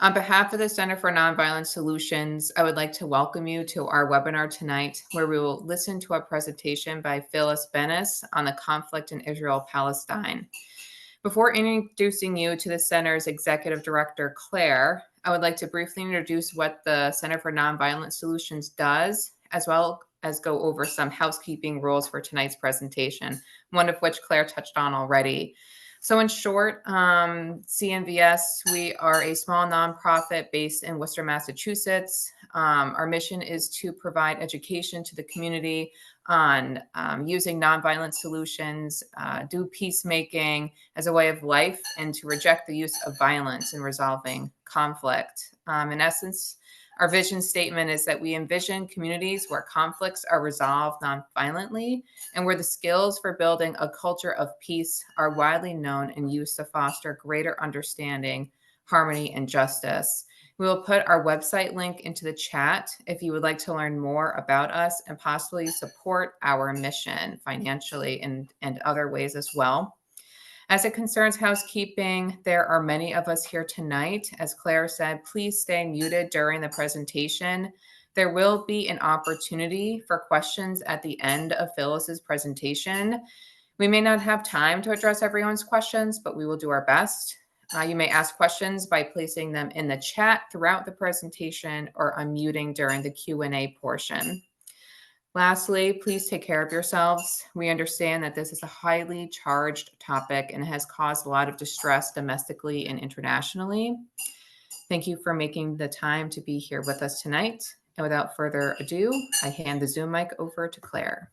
On behalf of the Center for Nonviolent Solutions, I would like to welcome you to our webinar tonight, where we will listen to a presentation by Phyllis Bennis on the conflict in Israel-Palestine. Before introducing you to the Center's Executive Director, Claire, I would like to briefly introduce what the Center for Nonviolent Solutions does, as well as go over some housekeeping rules for tonight's presentation, one of which Claire touched on already. So in short, CNVS, we are a small nonprofit based in Worcester, Massachusetts. Our mission is to provide education to the community on using nonviolent solutions, do peacemaking as a way of life, and to reject the use of violence in resolving conflict. In essence, our vision statement is that we envision communities where conflicts are resolved nonviolently and where the skills for building a culture of peace are widely known and used to foster greater understanding, harmony, and justice. We will put our website link into the chat if you would like to learn more about us and possibly support our mission financially and other ways as well. As it concerns housekeeping, there are many of us here tonight. As Claire said, please stay muted during the presentation. There will be an opportunity for questions at the end of Phyllis's presentation. We may not have time to address everyone's questions, but we will do our best. You may ask questions by placing them in the chat throughout the presentation or unmuting during the Q&A portion. Lastly, please take care of yourselves. We understand that this is a highly charged topic and has caused a lot of distress domestically and internationally. Thank you for making the time to be here with us tonight. And without further ado, I hand the Zoom mic over to Claire.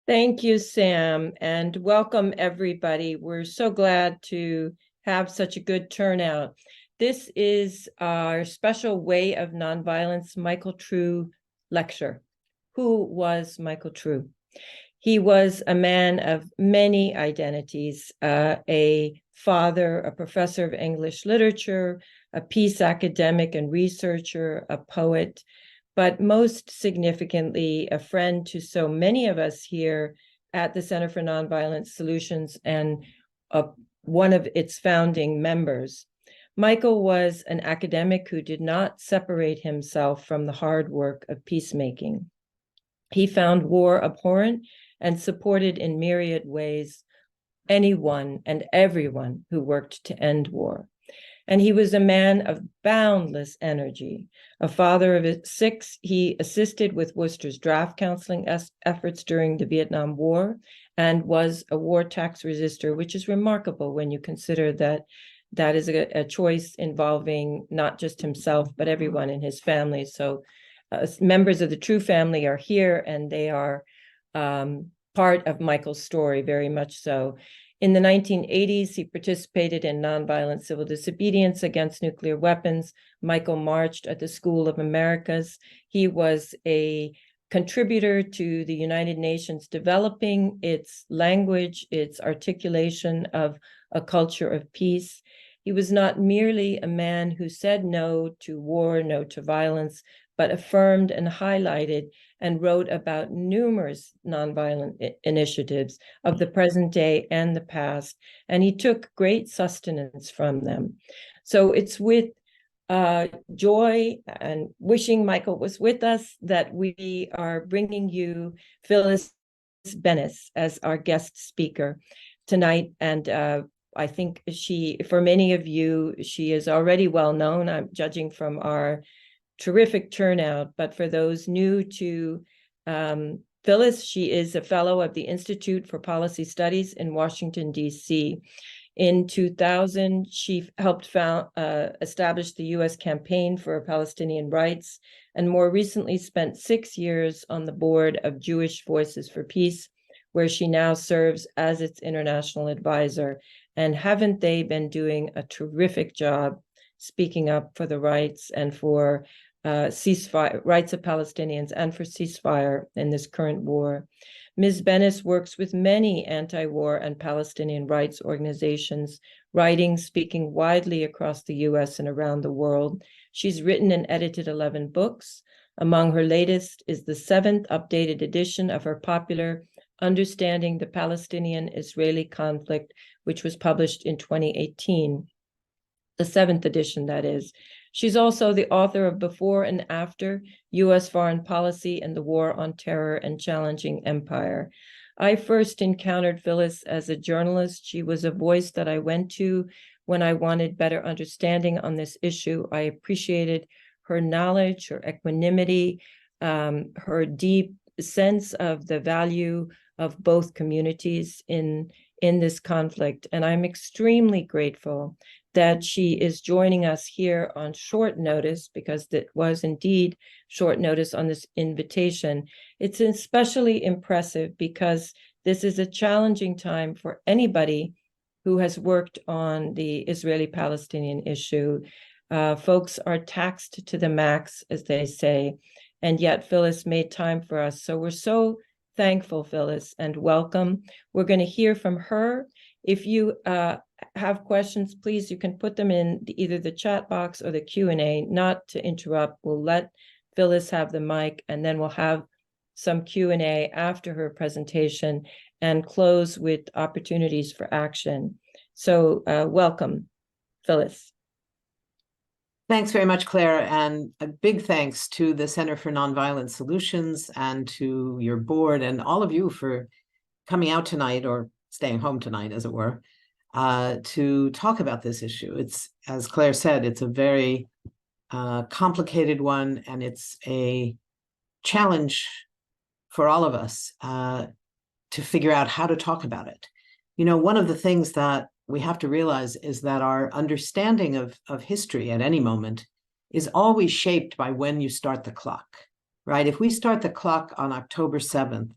Thank you, Sam, and welcome everybody. We're so glad to have such a good turnout. This is our special Way of Nonviolence Michael True lecture. Who was Michael True? He was a man of many identities, a father, a professor of English literature, a peace academic and researcher, a poet, but most significantly, a friend to so many of us here at the Center for Nonviolent Solutions and one of its founding members. Michael was an academic who did not separate himself from the hard work of peacemaking. He found war abhorrent and supported in myriad ways anyone and everyone who worked to end war. And he was a man of boundless energy. A father of 6, he assisted with Worcester's draft counseling efforts during the Vietnam War and was a war tax resistor, which is remarkable when you consider that that is a choice involving not just himself, but everyone in his family. So members of the True family are here, and they are part of Michael's story, very much so. In the 1980s, he participated in nonviolent civil disobedience against nuclear weapons. Michael marched at the School of Americas. He was a contributor to the United Nations developing its language, its articulation of a culture of peace. He was not merely a man who said no to war, no to violence, but affirmed and highlighted and wrote about numerous nonviolent initiatives of the present day and the past, and he took great sustenance from them. So it's with joy and wishing Michael was with us that we are bringing you Phyllis Bennis as our guest speaker tonight. And I think for many of you, she is already well known. I'm judging from our terrific turnout, but for those new to Phyllis, she is a fellow of the Institute for Policy Studies in Washington, D.C. In 2000, she helped establish the U.S. Campaign for Palestinian Rights, and more recently spent 6 years on the board of Jewish Voices for Peace, where she now serves as its international advisor. And haven't they been doing a terrific job speaking up for the rights and for ceasefire, rights of Palestinians, and for ceasefire in this current war? Ms. Bennis works with many anti-war and Palestinian rights organizations, writing, speaking widely across the U.S. and around the world. She's written and edited 11 books. Among her latest is the 7th updated edition of her popular Understanding the Palestinian-Israeli Conflict, which was published in 2018, the 7th edition, that is. She's also the author of Before and After, U.S. Foreign Policy and the War on Terror and Challenging Empire. I first encountered Phyllis as a journalist. She was a voice that I went to when I wanted better understanding on this issue. I appreciated her knowledge, her equanimity, her deep sense of the value of both communities in this conflict. And I'm extremely grateful that she is joining us here on short notice, because it was indeed short notice on this invitation. It's especially impressive because this is a challenging time for anybody who has worked on the Israeli-Palestinian issue. Folks are taxed to the max, as they say, and yet Phyllis made time for us. So we're so thankful, Phyllis, and welcome. We're going to hear from her. If you have questions, please, you can put them in either the chat box or the Q&A, not to interrupt. We'll let Phyllis have the mic, and then we'll have some Q&A after her presentation and close with opportunities for action. So welcome, Phyllis. Thanks very much, Claire, and a big thanks to the Center for Nonviolent Solutions and to your board and all of you for coming out tonight, or staying home tonight, as it were, to talk about this issue. It's, as Claire said, it's a very complicated one, and it's a challenge for all of us to figure out how to talk about it. You know, one of the things that we have to realize is that our understanding of history at any moment is always shaped by when you start the clock, right? If we start the clock on October 7th,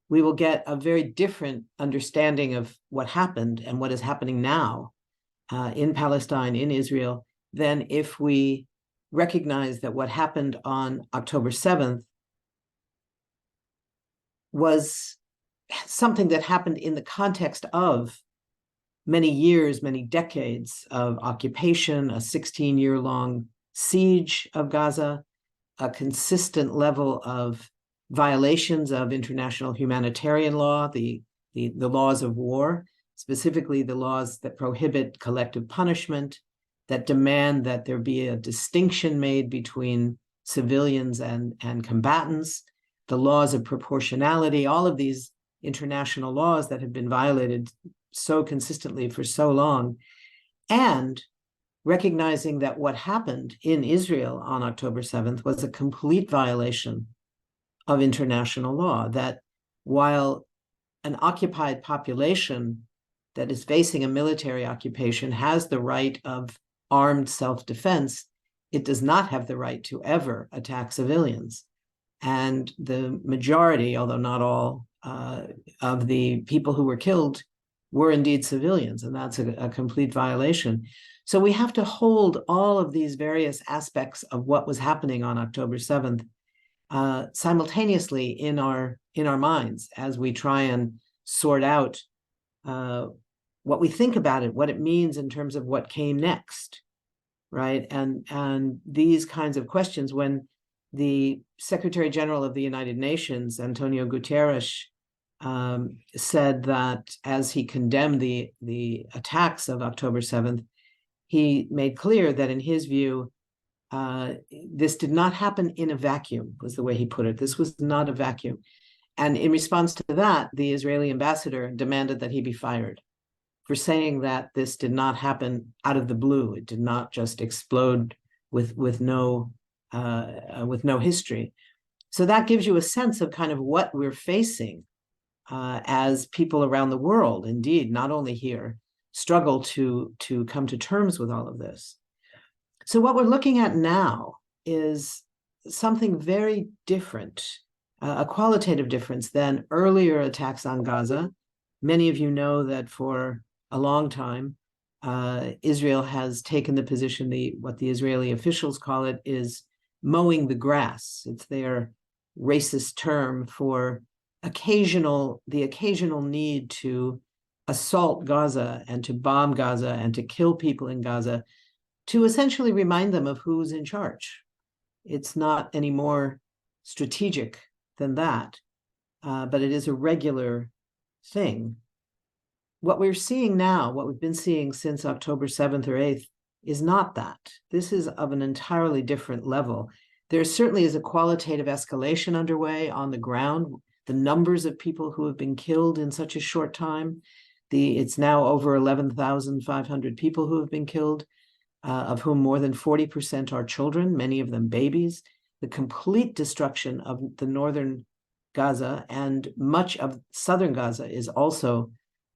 we will get a very different understanding of what happened and what is happening now in Palestine, in Israel, than if we recognize that what happened on October 7th was something that happened in the context of many years, many decades of occupation, a 16-year-long siege of Gaza, a consistent level of violations of international humanitarian law, the laws of war, specifically the laws that prohibit collective punishment, that demand that there be a distinction made between civilians and combatants, the laws of proportionality, all of these international laws that have been violated so consistently for so long, and recognizing that what happened in Israel on October 7th was a complete violation of international law, that while an occupied population that is facing a military occupation has the right of armed self-defense, it does not have the right to ever attack civilians. And the majority, although not all, of the people who were killed were indeed civilians, and that's a complete violation. So we have to hold all of these various aspects of what was happening on October 7th simultaneously in our minds as we try and sort out what we think about it, what it means in terms of what came next, right? And these kinds of questions, when the Secretary General of the United Nations, Antonio Guterres, said that as he condemned the attacks of October 7th, he made clear that in his view, this did not happen in a vacuum, was the way he put it. This was not a vacuum. And in response to that, the Israeli ambassador demanded that he be fired for saying that this did not happen out of the blue. It did not just explode with no history. So that gives you a sense of kind of what we're facing as people around the world, indeed, not only here, struggle to come to terms with all of this. So what we're looking at now is something very different, a qualitative difference than earlier attacks on Gaza. Many of you know that for a long time, Israel has taken the position, what the Israeli officials call it, is mowing the grass. It's their racist term for the occasional need to assault Gaza and to bomb Gaza and to kill people in Gaza, to essentially remind them of who's in charge. It's not any more strategic than that. but it is a regular thing. What we're seeing now, what we've been seeing since October 7th or 8th, is not that. This is of an entirely different level. There certainly is a qualitative escalation underway on the ground. The numbers of people who have been killed in such a short time, it's now over 11,500 people who have been killed, of whom more than 40% are children, many of them babies. The complete destruction of the northern Gaza and much of southern Gaza is also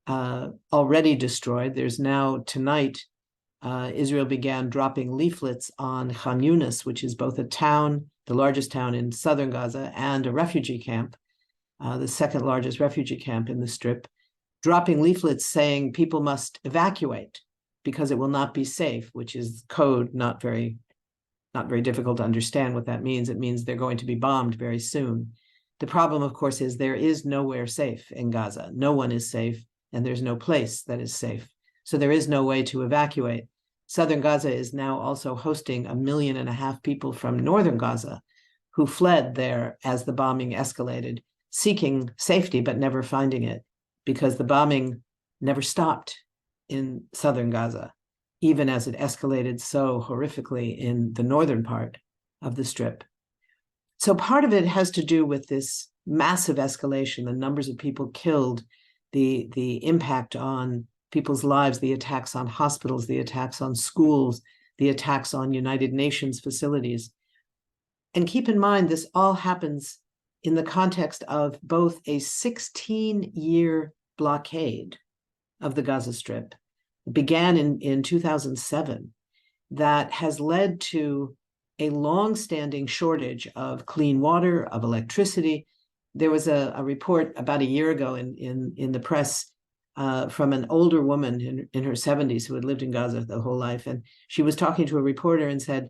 already destroyed. There's now, tonight, Israel began dropping leaflets on Khan Yunis, which is both a town, the largest town in southern Gaza, and a refugee camp, the second largest refugee camp in the Strip, dropping leaflets saying people must evacuate because it will not be safe, which is code, not very difficult to understand what that means. It means they're going to be bombed very soon. The problem, of course, is there is nowhere safe in Gaza. No one is safe, and there's no place that is safe. So there is no way to evacuate. Southern Gaza is now also hosting 1.5 million people from northern Gaza who fled there as the bombing escalated, seeking safety but never finding it, because the bombing never stopped in southern Gaza, even as it escalated so horrifically in the northern part of the Strip. So part of it has to do with this massive escalation, the numbers of people killed, the impact on people's lives, the attacks on hospitals, the attacks on schools, the attacks on United Nations facilities. And keep in mind, this all happens in the context of both a 16-year blockade of the Gaza Strip. It began in 2007, that has led to a long-standing shortage of clean water, of electricity. There was a report about a year ago in the press from an older woman in her 70s who had lived in Gaza the whole life. And she was talking to a reporter and said,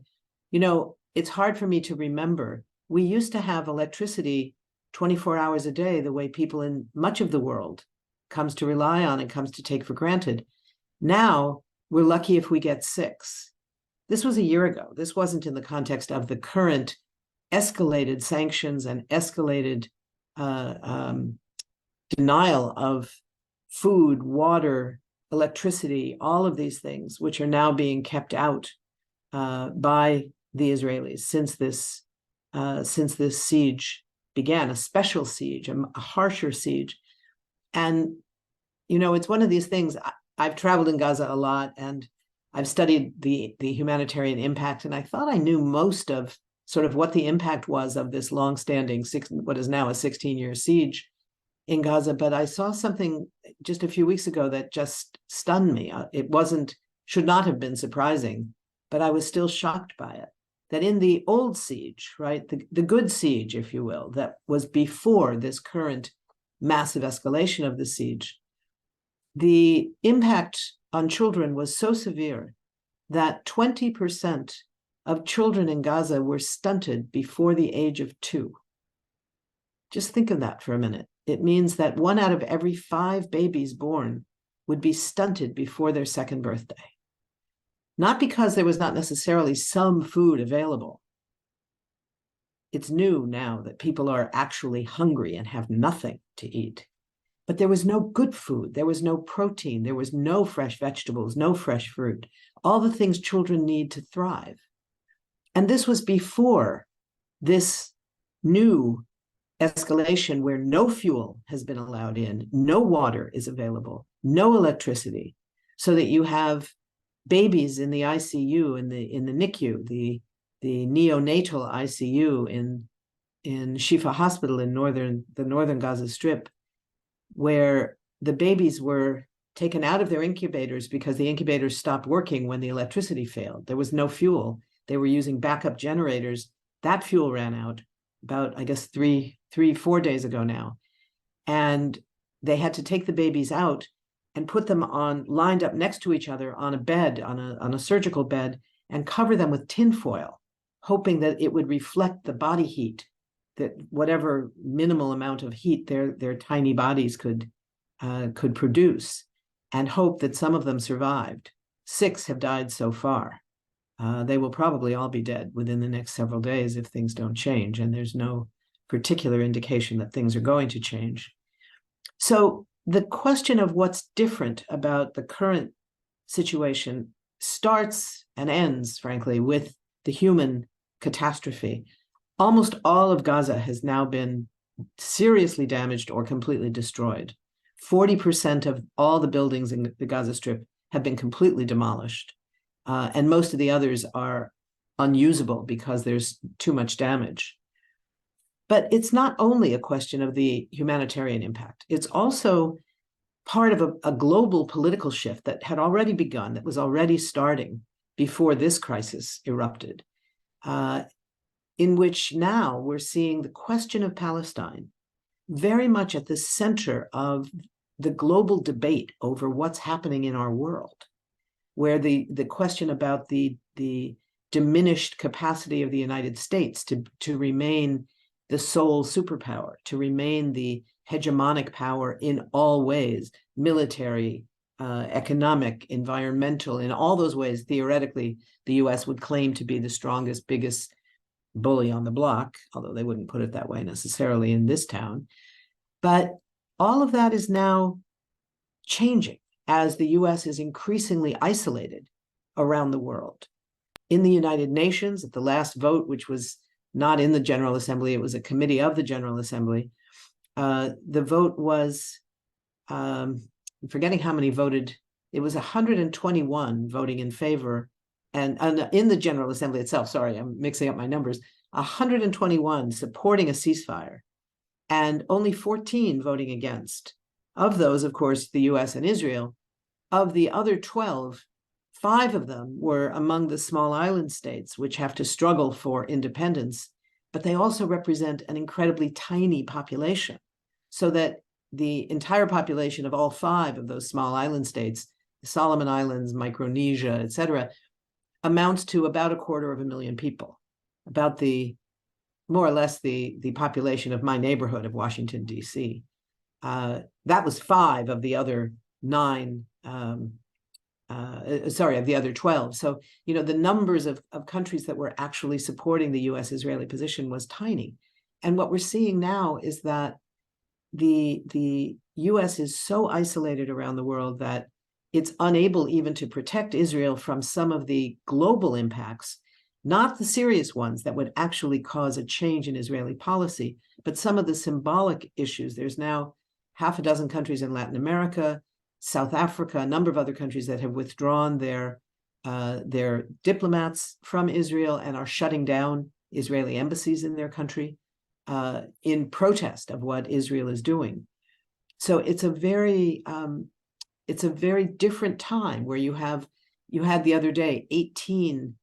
you know, it's hard for me to remember. We used to have electricity 24 hours a day, the way people in much of the world comes to rely on and comes to take for granted. Now, we're lucky if we get 6. This was a year ago. This wasn't in the context of the current escalated sanctions and escalated denial of food, water, electricity, all of these things, which are now being kept out by the Israelis since this siege began, a special siege, a harsher siege. And, you know, it's one of these things. I've traveled in Gaza a lot, and I've studied the humanitarian impact, and I thought I knew most of sort of what the impact was of this longstanding, what is now a 16-year siege in Gaza. But I saw something just a few weeks ago that just stunned me. It should not have been surprising, but I was still shocked by it. That in the old siege, right, the good siege, if you will, that was before this current massive escalation of the siege, the impact on children was so severe that 20% of children in Gaza were stunted before the age of 2. Just think of that for a minute. It means that 1 out of every 5 babies born would be stunted before their 2nd birthday. Not because there was not necessarily some food available. It's new now that people are actually hungry and have nothing to eat. But there was no good food. There was no protein. There was no fresh vegetables, no fresh fruit, all the things children need to thrive. And this was before this new escalation where no fuel has been allowed in, no water is available, no electricity, so that you have babies in the ICU, in the NICU, the neonatal ICU in Shifa Hospital in the northern Gaza Strip, where the babies were taken out of their incubators because the incubators stopped working when the electricity failed. There was no fuel. They were using backup generators. That fuel ran out about, I guess, 4 days ago now. And they had to take the babies out and put them lined up next to each other on a bed, on a surgical bed, and cover them with tinfoil, hoping that it would reflect the body heat, that whatever minimal amount of heat their tiny bodies could produce, and hope that some of them survived. 6 have died so far. They will probably all be dead within the next several days if things don't change, and there's no particular indication that things are going to change. So the question of what's different about the current situation starts and ends, frankly, with the human catastrophe. Almost all of Gaza has now been seriously damaged or completely destroyed. 40% of all the buildings in the Gaza Strip have been completely demolished. And most of the others are unusable because there's too much damage. But it's not only a question of the humanitarian impact. It's also part of a global political shift that had already begun, that was already starting before this crisis erupted, in which now we're seeing the question of Palestine very much at the center of the global debate over what's happening in our world, where the question about the diminished capacity of the United States to remain the sole superpower, to remain the hegemonic power in all ways, military, economic, environmental, in all those ways. Theoretically, the US would claim to be the strongest, biggest bully on the block, although they wouldn't put it that way necessarily in this town. But all of that is now changing as the US is increasingly isolated around the world. In the United Nations, at the last vote, which was not in the General Assembly, it was a committee of the General Assembly, the vote was, I'm forgetting how many voted, it was 121 voting in favor, and in the General Assembly itself, sorry, I'm mixing up my numbers, 121 supporting a ceasefire, and only 14 voting against. Of those, of course, the US and Israel. Of the other 12, 5 of them were among the small island states, which have to struggle for independence, but they also represent an incredibly tiny population, so that the entire population of all 5 of those small island states, the Solomon Islands, Micronesia, etc., amounts to about 250,000 people, about the more or less the population of my neighborhood of Washington, D.C. That was 5 of the other 9, of the other 12. So, the numbers of countries that were actually supporting the US-Israeli position was tiny. And what we're seeing now is that the US is so isolated around the world that it's unable even to protect Israel from some of the global impacts, not the serious ones that would actually cause a change in Israeli policy, but some of the symbolic issues. There's now 6 countries in Latin America, South Africa, a number of other countries that have withdrawn their diplomats from Israel and are shutting down Israeli embassies in their country in protest of what Israel is doing. So it's a very different time where you had the other day 18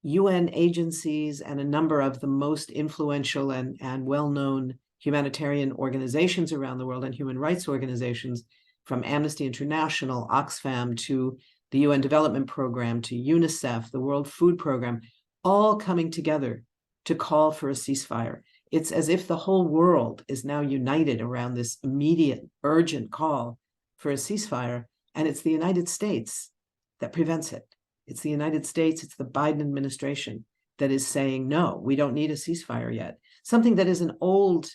UN agencies and a number of the most influential and well-known humanitarian organizations around the world and human rights organizations, from Amnesty International, Oxfam, to the UN Development Program, to UNICEF, the World Food Program, all coming together to call for a ceasefire. It's as if the whole world is now united around this immediate, urgent call for a ceasefire, and it's the United States that prevents it. It's the United States, it's the Biden administration that is saying, no, we don't need a ceasefire yet. Something that is an old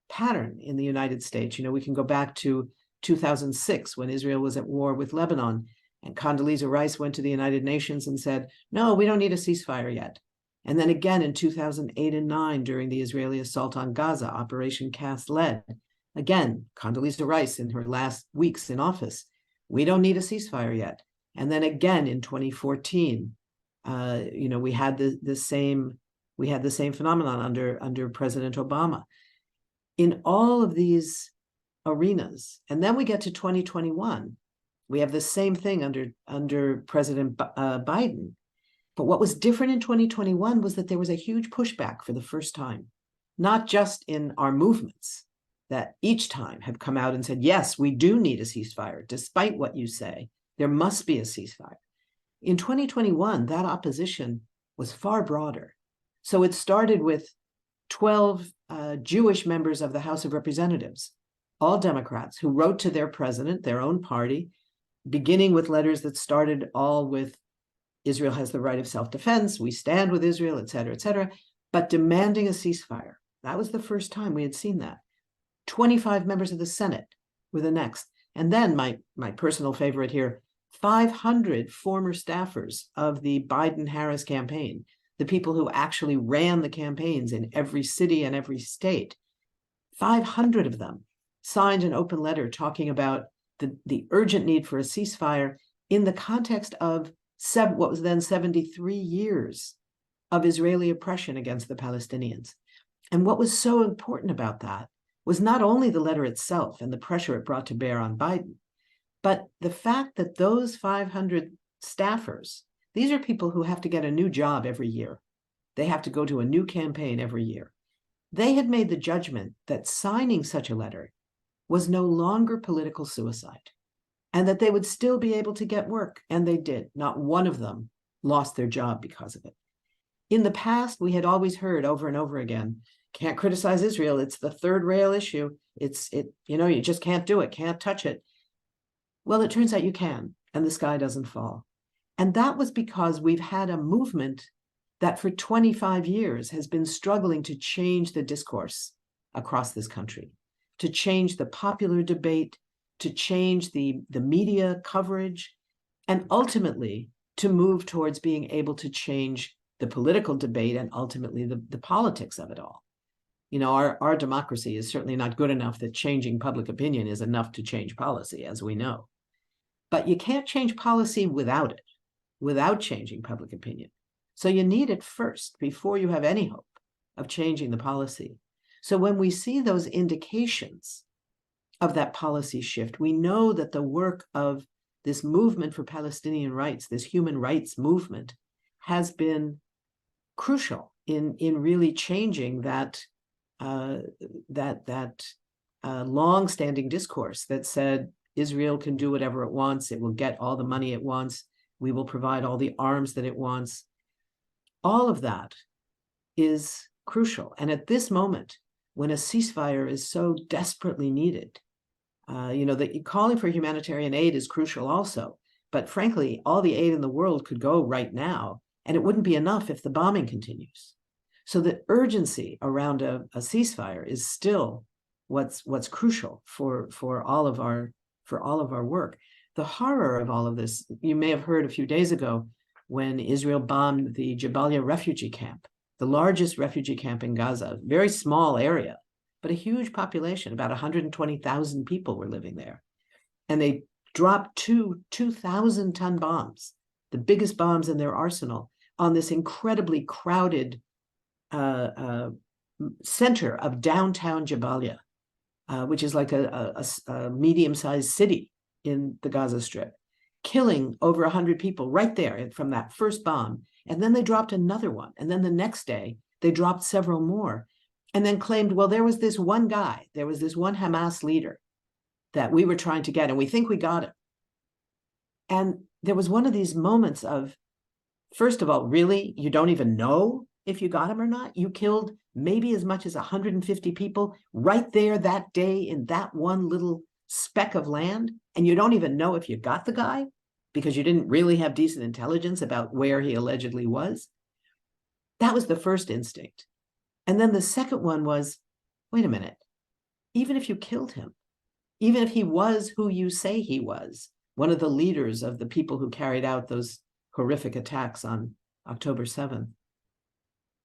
pattern in the United States. We can go back to 2006 when Israel was at war with Lebanon, and Condoleezza Rice went to the United Nations and said, no, we don't need a ceasefire yet. And then again in 2008 and 2009 during the Israeli assault on Gaza, Operation Cast Lead, again, Condoleezza Rice in her last weeks in office, we don't need a ceasefire yet. And then again in 2014, we had the same phenomenon under President Obama. In all of these arenas, and then we get to 2021, we have the same thing under President Biden. But what was different in 2021 was that there was a huge pushback for the first time, not just in our movements that each time have come out and said, yes, we do need a ceasefire, despite what you say, there must be a ceasefire. In 2021, that opposition was far broader. So it started with 12 Jewish members of the House of Representatives, all Democrats, who wrote to their president, their own party, beginning with letters that started all with Israel has the right of self-defense, we stand with Israel, et cetera, but demanding a ceasefire. That was the first time we had seen that. 25 members of the Senate were the next. And then my personal favorite here, 500 former staffers of the Biden-Harris campaign, the people who actually ran the campaigns in every city and every state, 500 of them signed an open letter talking about the urgent need for a ceasefire in the context of what was then 73 years of Israeli oppression against the Palestinians. And what was so important about that was not only the letter itself and the pressure it brought to bear on Biden, but the fact that those 500 staffers, these are people who have to get a new job every year. They have to go to a new campaign every year. They had made the judgment that signing such a letter was no longer political suicide, and that they would still be able to get work. And they did. Not one of them lost their job because of it. In the past, we had always heard over and over again, can't criticize Israel. It's the third rail issue. You just can't do it, can't touch it. Well, it turns out you can, and the sky doesn't fall. And that was because we've had a movement that for 25 years has been struggling to change the discourse across this country, to change the popular debate, to change the media coverage, and ultimately to move towards being able to change the political debate and ultimately the politics of it all. You know, our democracy is certainly not good enough that changing public opinion is enough to change policy, as we know. But you can't change policy without it, without changing public opinion. So you need it first before you have any hope of changing the policy. So when we see those indications of that policy shift, we know that the work of this movement for Palestinian rights, this human rights movement, has been crucial in really changing that long-standing discourse that said Israel can do whatever it wants, it will get all the money it wants, we will provide all the arms that it wants. All of that is crucial. And at this moment, when a ceasefire is so desperately needed, that calling for humanitarian aid is crucial also. But frankly, all the aid in the world could go right now, and it wouldn't be enough if the bombing continues. So the urgency around a ceasefire is still what's crucial for all of our work. The horror of all of this, you may have heard a few days ago when Israel bombed the Jabalia refugee camp, the largest refugee camp in Gaza, very small area, but a huge population, about 120,000 people were living there. And they dropped two 2,000-ton bombs, the biggest bombs in their arsenal, on this incredibly crowded center of downtown Jabalia, which is like a medium-sized city in the Gaza Strip, killing over 100 people right there from that first bomb. And then they dropped another one. And then the next day, they dropped several more, and then claimed, well, there was this one guy, there was this one Hamas leader that we were trying to get, and we think we got him. And there was one of these moments of, first of all, really, you don't even know if you got him or not. You killed maybe as much as 150 people right there that day in that one little speck of land, and you don't even know if you got the guy because you didn't really have decent intelligence about where he allegedly was. That was the first instinct. And then the second one was, wait a minute, even if you killed him, even if he was who you say he was, one of the leaders of the people who carried out those horrific attacks on October 7th,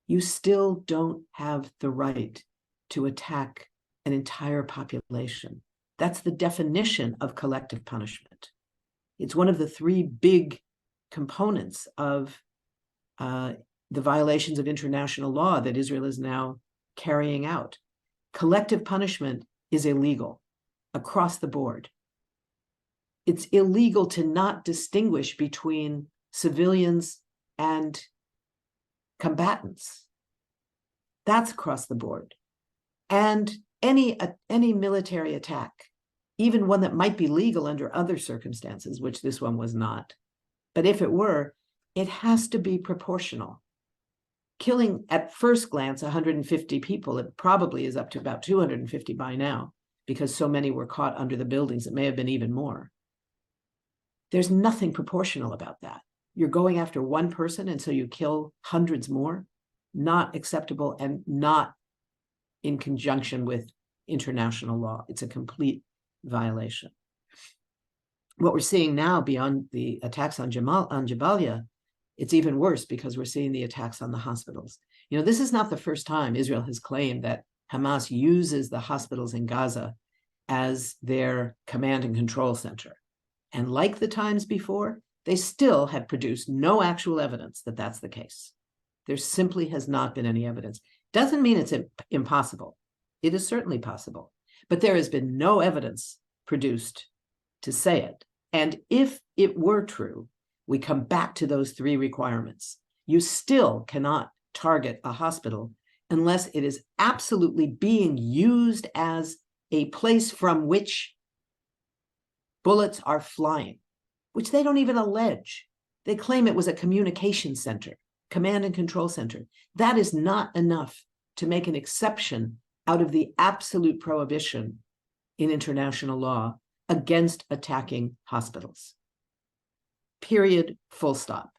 you still don't have the right to attack an entire population. That's the definition of collective punishment. It's one of the three big components of the violations of international law that Israel is now carrying out. Collective punishment is illegal across the board. It's illegal to not distinguish between civilians and combatants. That's across the board. And any military attack, even one that might be legal under other circumstances, which this one was not, but if it were, it has to be proportional. Killing at first glance 150 people, it probably is up to about 250 by now, because so many were caught under the buildings. It may have been even more. There's nothing proportional about that. You're going after one person, and so you kill hundreds more. Not acceptable and not in conjunction with international law. It's a complete violation. What we're seeing now, beyond the attacks on Jabalia, it's even worse because we're seeing the attacks on the hospitals. You know, this is not the first time Israel has claimed that Hamas uses the hospitals in Gaza as their command and control center. And like the times before, they still have produced no actual evidence that that's the case. There simply has not been any evidence. Doesn't mean it's impossible. It is certainly possible. But there has been no evidence produced to say it. And if it were true, we come back to those three requirements. You still cannot target a hospital unless it is absolutely being used as a place from which bullets are flying, which they don't even allege. They claim it was a communication center, command and control center. That is not enough to make an exception out of the absolute prohibition in international law against attacking hospitals. Period, full stop.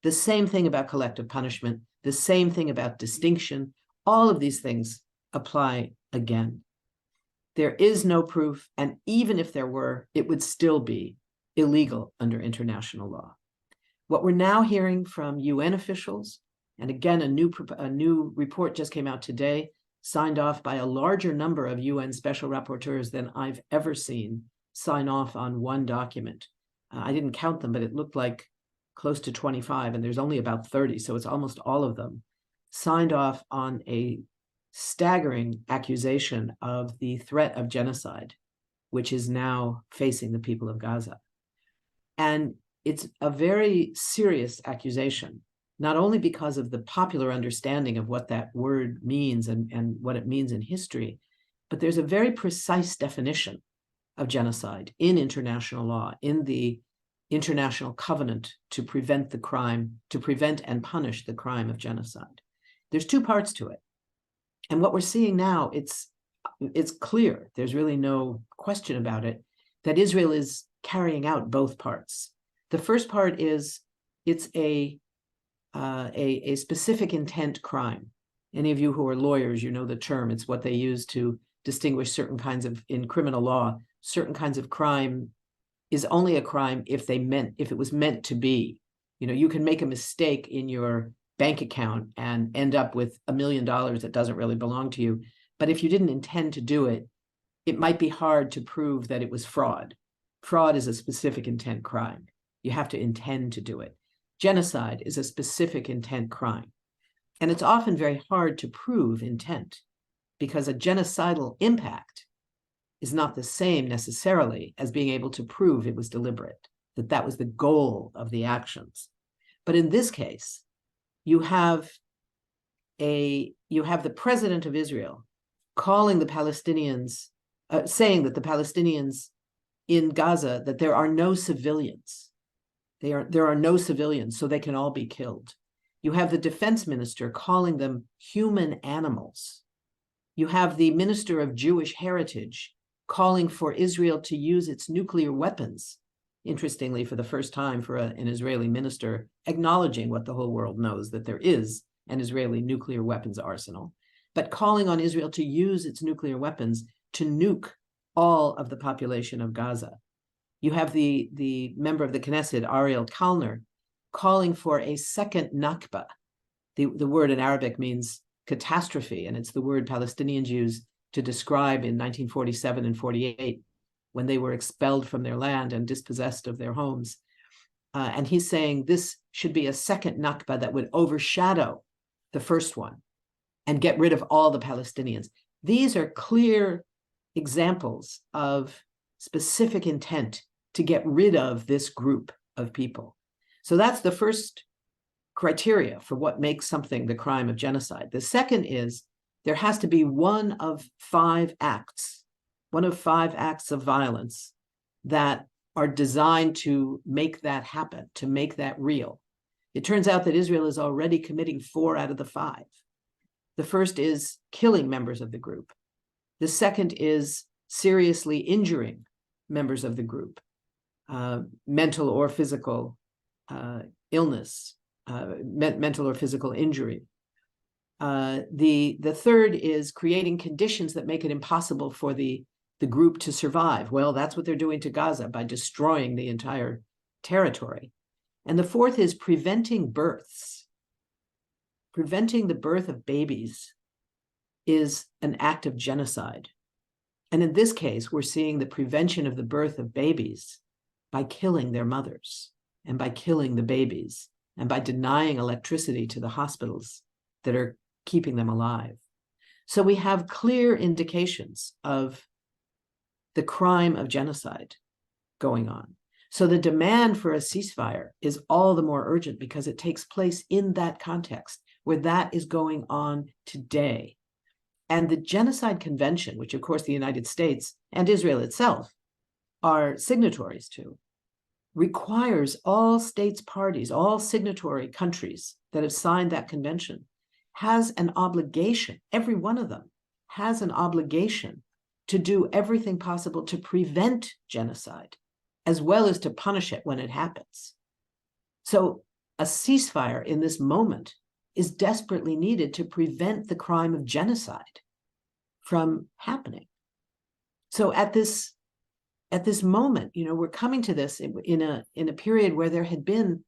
The same thing about collective punishment, the same thing about distinction. All of these things apply again. There is no proof, and even if there were, it would still be illegal under international law. What we're now hearing from UN officials, and again, a new report just came out today, signed off by a larger number of UN special rapporteurs than I've ever seen sign off on one document. I didn't count them, but it looked like close to 25, and there's only about 30, so it's almost all of them, signed off on a staggering accusation of the threat of genocide, which is now facing the people of Gaza. And it's a very serious accusation, not only because of the popular understanding of what that word means and what it means in history, but there's a very precise definition of genocide in international law, in the International Covenant to prevent the crime, to prevent and punish the crime of genocide. There's two parts to it. And what we're seeing now, it's clear, there's really no question about it, that Israel is carrying out both parts. The first part is it's a specific intent crime. Any of you who are lawyers, you know the term. It's what they use to distinguish certain kinds of, in criminal law, certain kinds of crime is only a crime if it was meant to be. You know, you can make a mistake in your bank account and end up with $1 million that doesn't really belong to you. But if you didn't intend to do it, it might be hard to prove that it was fraud. Fraud is a specific intent crime. You have to intend to do it. Genocide is a specific intent crime. And it's often very hard to prove intent because a genocidal impact is not the same necessarily as being able to prove it was deliberate, that that was the goal of the actions. But in this case, you have the president of Israel calling the Palestinians, saying that the Palestinians in Gaza, that there are no civilians. There are no civilians, so they can all be killed. You have the defense minister calling them human animals. You have the minister of Jewish heritage calling for Israel to use its nuclear weapons. Interestingly, for the first time for an Israeli minister, acknowledging what the whole world knows, that there is an Israeli nuclear weapons arsenal, but calling on Israel to use its nuclear weapons to nuke all of the population of Gaza. You have the member of the Knesset, Ariel Kalner, calling for a second Nakba. The word in Arabic means catastrophe, and it's the word Palestinians use to describe in 1947 and 48, when they were expelled from their land and dispossessed of their homes. And he's saying this should be a second Nakba that would overshadow the first one and get rid of all the Palestinians. These are clear examples of specific intent to get rid of this group of people. So that's the first criteria for what makes something the crime of genocide. The second is there has to be one of five acts of violence that are designed to make that happen, to make that real. It turns out that Israel is already committing 4 out of the 5. The first is killing members of the group. The second is seriously injuring members of the group, mental or physical illness, mental or physical injury. The third is creating conditions that make it impossible for the group to survive. Well, that's what they're doing to Gaza by destroying the entire territory. And the fourth is preventing births. Preventing the birth of babies is an act of genocide. And in this case, we're seeing the prevention of the birth of babies by killing their mothers and by killing the babies and by denying electricity to the hospitals that are keeping them alive. So we have clear indications of the crime of genocide going on. So the demand for a ceasefire is all the more urgent because it takes place in that context where that is going on today. And the Genocide Convention, which of course the United States and Israel itself are signatories to, requires all states parties, all signatory countries that have signed that convention, has an obligation, every one of them has an obligation to do everything possible to prevent genocide, as well as to punish it when it happens. So a ceasefire in this moment is desperately needed to prevent the crime of genocide from happening. So at this moment, we're coming to this in a period where there had been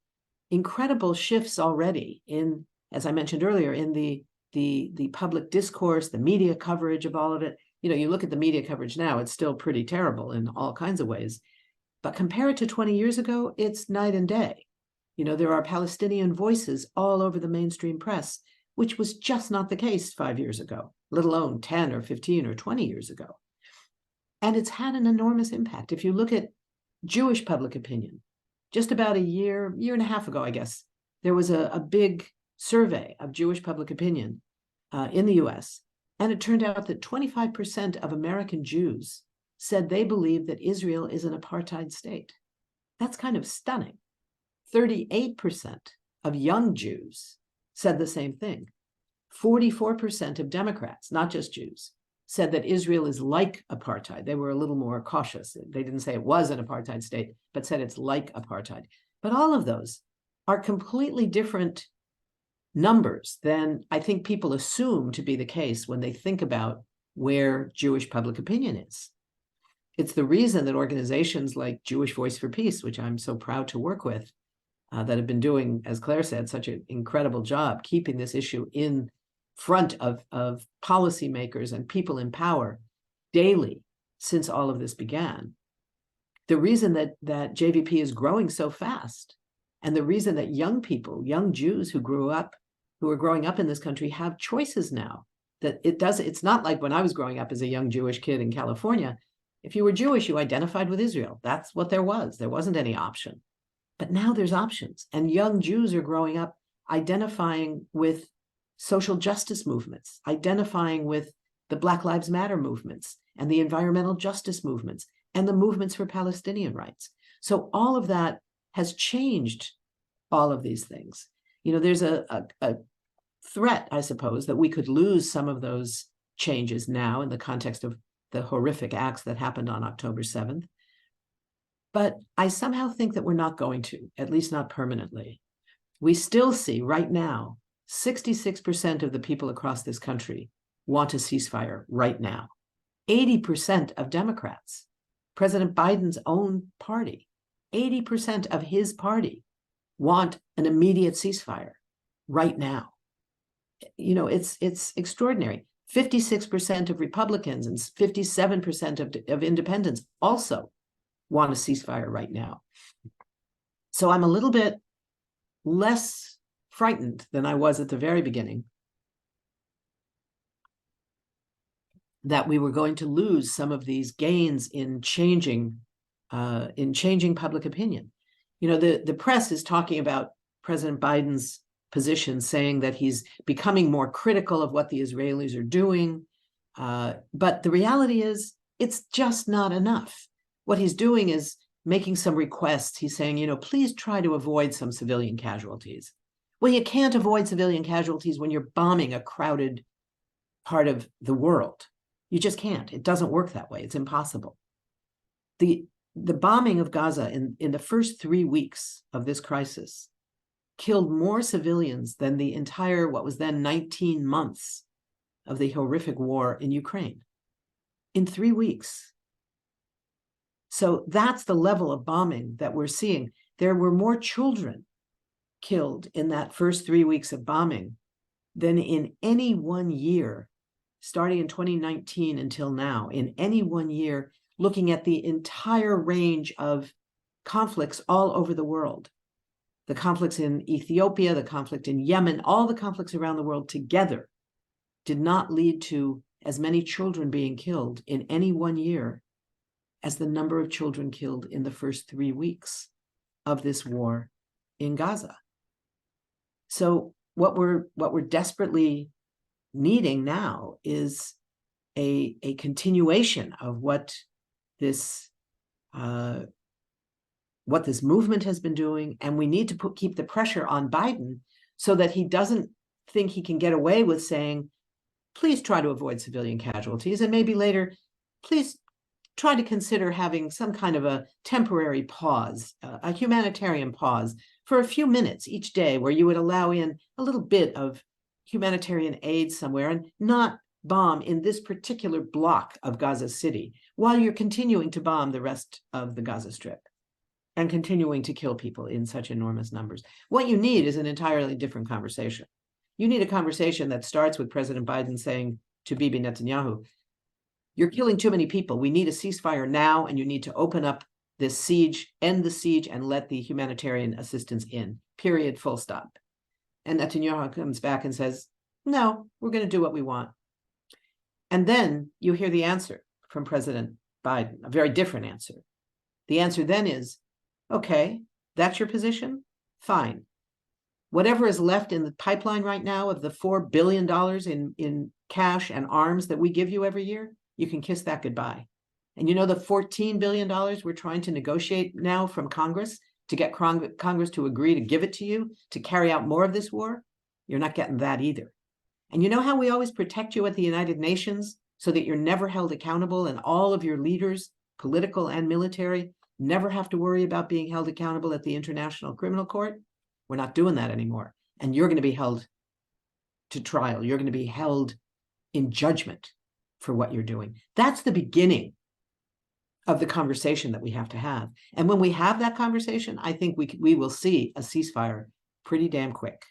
incredible shifts already in, as I mentioned earlier, in the public discourse, the media coverage of all of it. You look at the media coverage now, it's still pretty terrible in all kinds of ways. But compare it to 20 years ago, it's night and day. There are Palestinian voices all over the mainstream press, which was just not the case 5 years ago, let alone 10 or 15 or 20 years ago. And it's had an enormous impact. If you look at Jewish public opinion, just about a year and a half ago, I guess, there was a big survey of Jewish public opinion in the US. And it turned out that 25% of American Jews said they believe that Israel is an apartheid state. That's kind of stunning. 38% of young Jews said the same thing. 44% of Democrats, not just Jews, said that Israel is like apartheid. They were a little more cautious. They didn't say it was an apartheid state, but said it's like apartheid. But all of those are completely different numbers than I think people assume to be the case when they think about where Jewish public opinion is. It's the reason that organizations like Jewish Voice for Peace, which I'm so proud to work with, that have been doing, as Claire said, such an incredible job keeping this issue in front of policymakers and people in power daily since all of this began. The reason that JVP is growing so fast, and the reason that young people, young Jews who are growing up in this country have choices now, that it's not like when I was growing up as a young Jewish kid in California. If you were Jewish, you identified with Israel. That's what there was. There wasn't any option. But now there's options, and young Jews are growing up identifying with social justice movements, identifying with the Black Lives Matter movements and the environmental justice movements and the movements for Palestinian rights. So all of that has changed all of these things. There's a threat, I suppose, that we could lose some of those changes now in the context of the horrific acts that happened on October 7th. But I somehow think that we're not going to, at least not permanently. We still see right now, 66% of the people across this country want a ceasefire right now. 80% of Democrats, President Biden's own party, 80% of his party want an immediate ceasefire right now. It's extraordinary. 56% of Republicans and 57% of independents also want a ceasefire right now. So I'm a little bit less frightened than I was at the very beginning that we were going to lose some of these gains in changing public opinion. The press is talking about President Biden's position, saying that he's becoming more critical of what the Israelis are doing. But the reality is, it's just not enough. What he's doing is making some requests. He's saying, please try to avoid some civilian casualties. Well, you can't avoid civilian casualties when you're bombing a crowded part of the world. You just can't. It doesn't work that way. It's impossible. The bombing of Gaza in the first 3 weeks of this crisis killed more civilians than the entire, what was then 19 months of the horrific war in Ukraine in 3 weeks. So that's the level of bombing that we're seeing. There were more children killed in that first 3 weeks of bombing than in any one year, starting in 2019 until now, in any one year, looking at the entire range of conflicts all over the world. The conflicts in Ethiopia, the conflict in Yemen, all the conflicts around the world together did not lead to as many children being killed in any one year as the number of children killed in the first 3 weeks of this war in Gaza. So what we're desperately needing now is a continuation of what this movement has been doing, and we need to keep the pressure on Biden so that he doesn't think he can get away with saying, please try to avoid civilian casualties, and maybe later, please try to consider having some kind of a temporary pause, a humanitarian pause for a few minutes each day where you would allow in a little bit of humanitarian aid somewhere and not bomb in this particular block of Gaza City while you're continuing to bomb the rest of the Gaza Strip and continuing to kill people in such enormous numbers. What you need is an entirely different conversation. You need a conversation that starts with President Biden saying to Bibi Netanyahu, you're killing too many people. We need a ceasefire now, and you need to open up this siege, end the siege, and let the humanitarian assistance in, period, full stop. And Netanyahu comes back and says, no, we're going to do what we want. And then you hear the answer from President Biden, a very different answer. The answer then is, okay, that's your position? Fine. Whatever is left in the pipeline right now of the $4 billion in cash and arms that we give you every year, you can kiss that goodbye. And you know the $14 billion we're trying to negotiate now from Congress to get Congress to agree to give it to you to carry out more of this war? You're not getting that either. And you know how we always protect you at the United Nations so that you're never held accountable, and all of your leaders, political and military, never have to worry about being held accountable at the International Criminal Court? We're not doing that anymore. And you're going to be held to trial. You're going to be held in judgment for what you're doing. That's the beginning of the conversation that we have to have. And when we have that conversation, I think we will see a ceasefire pretty damn quick.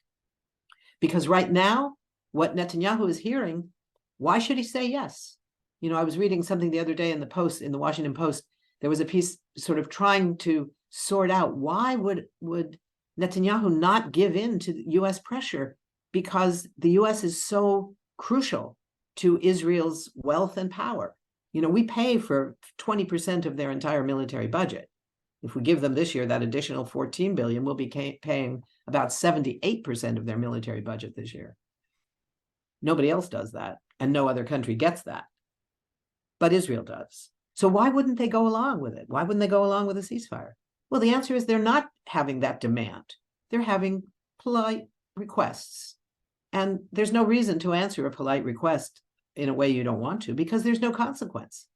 Because right now, what Netanyahu is hearing, why should he say yes? You know, I was reading something the other day in the Washington Post. There was a piece sort of trying to sort out why would Netanyahu not give in to U.S. pressure, because the U.S. is so crucial to Israel's wealth and power. You know, we pay for 20% of their entire military budget. If we give them this year that additional $14 billion, we'll be paying about 78% of their military budget this year. Nobody else does that, and no other country gets that. But Israel does. So why wouldn't they go along with it? Why wouldn't they go along with a ceasefire? Well, the answer is they're not having that demand. They're having polite requests. And there's no reason to answer a polite request in a way you don't want to, because there's no consequence.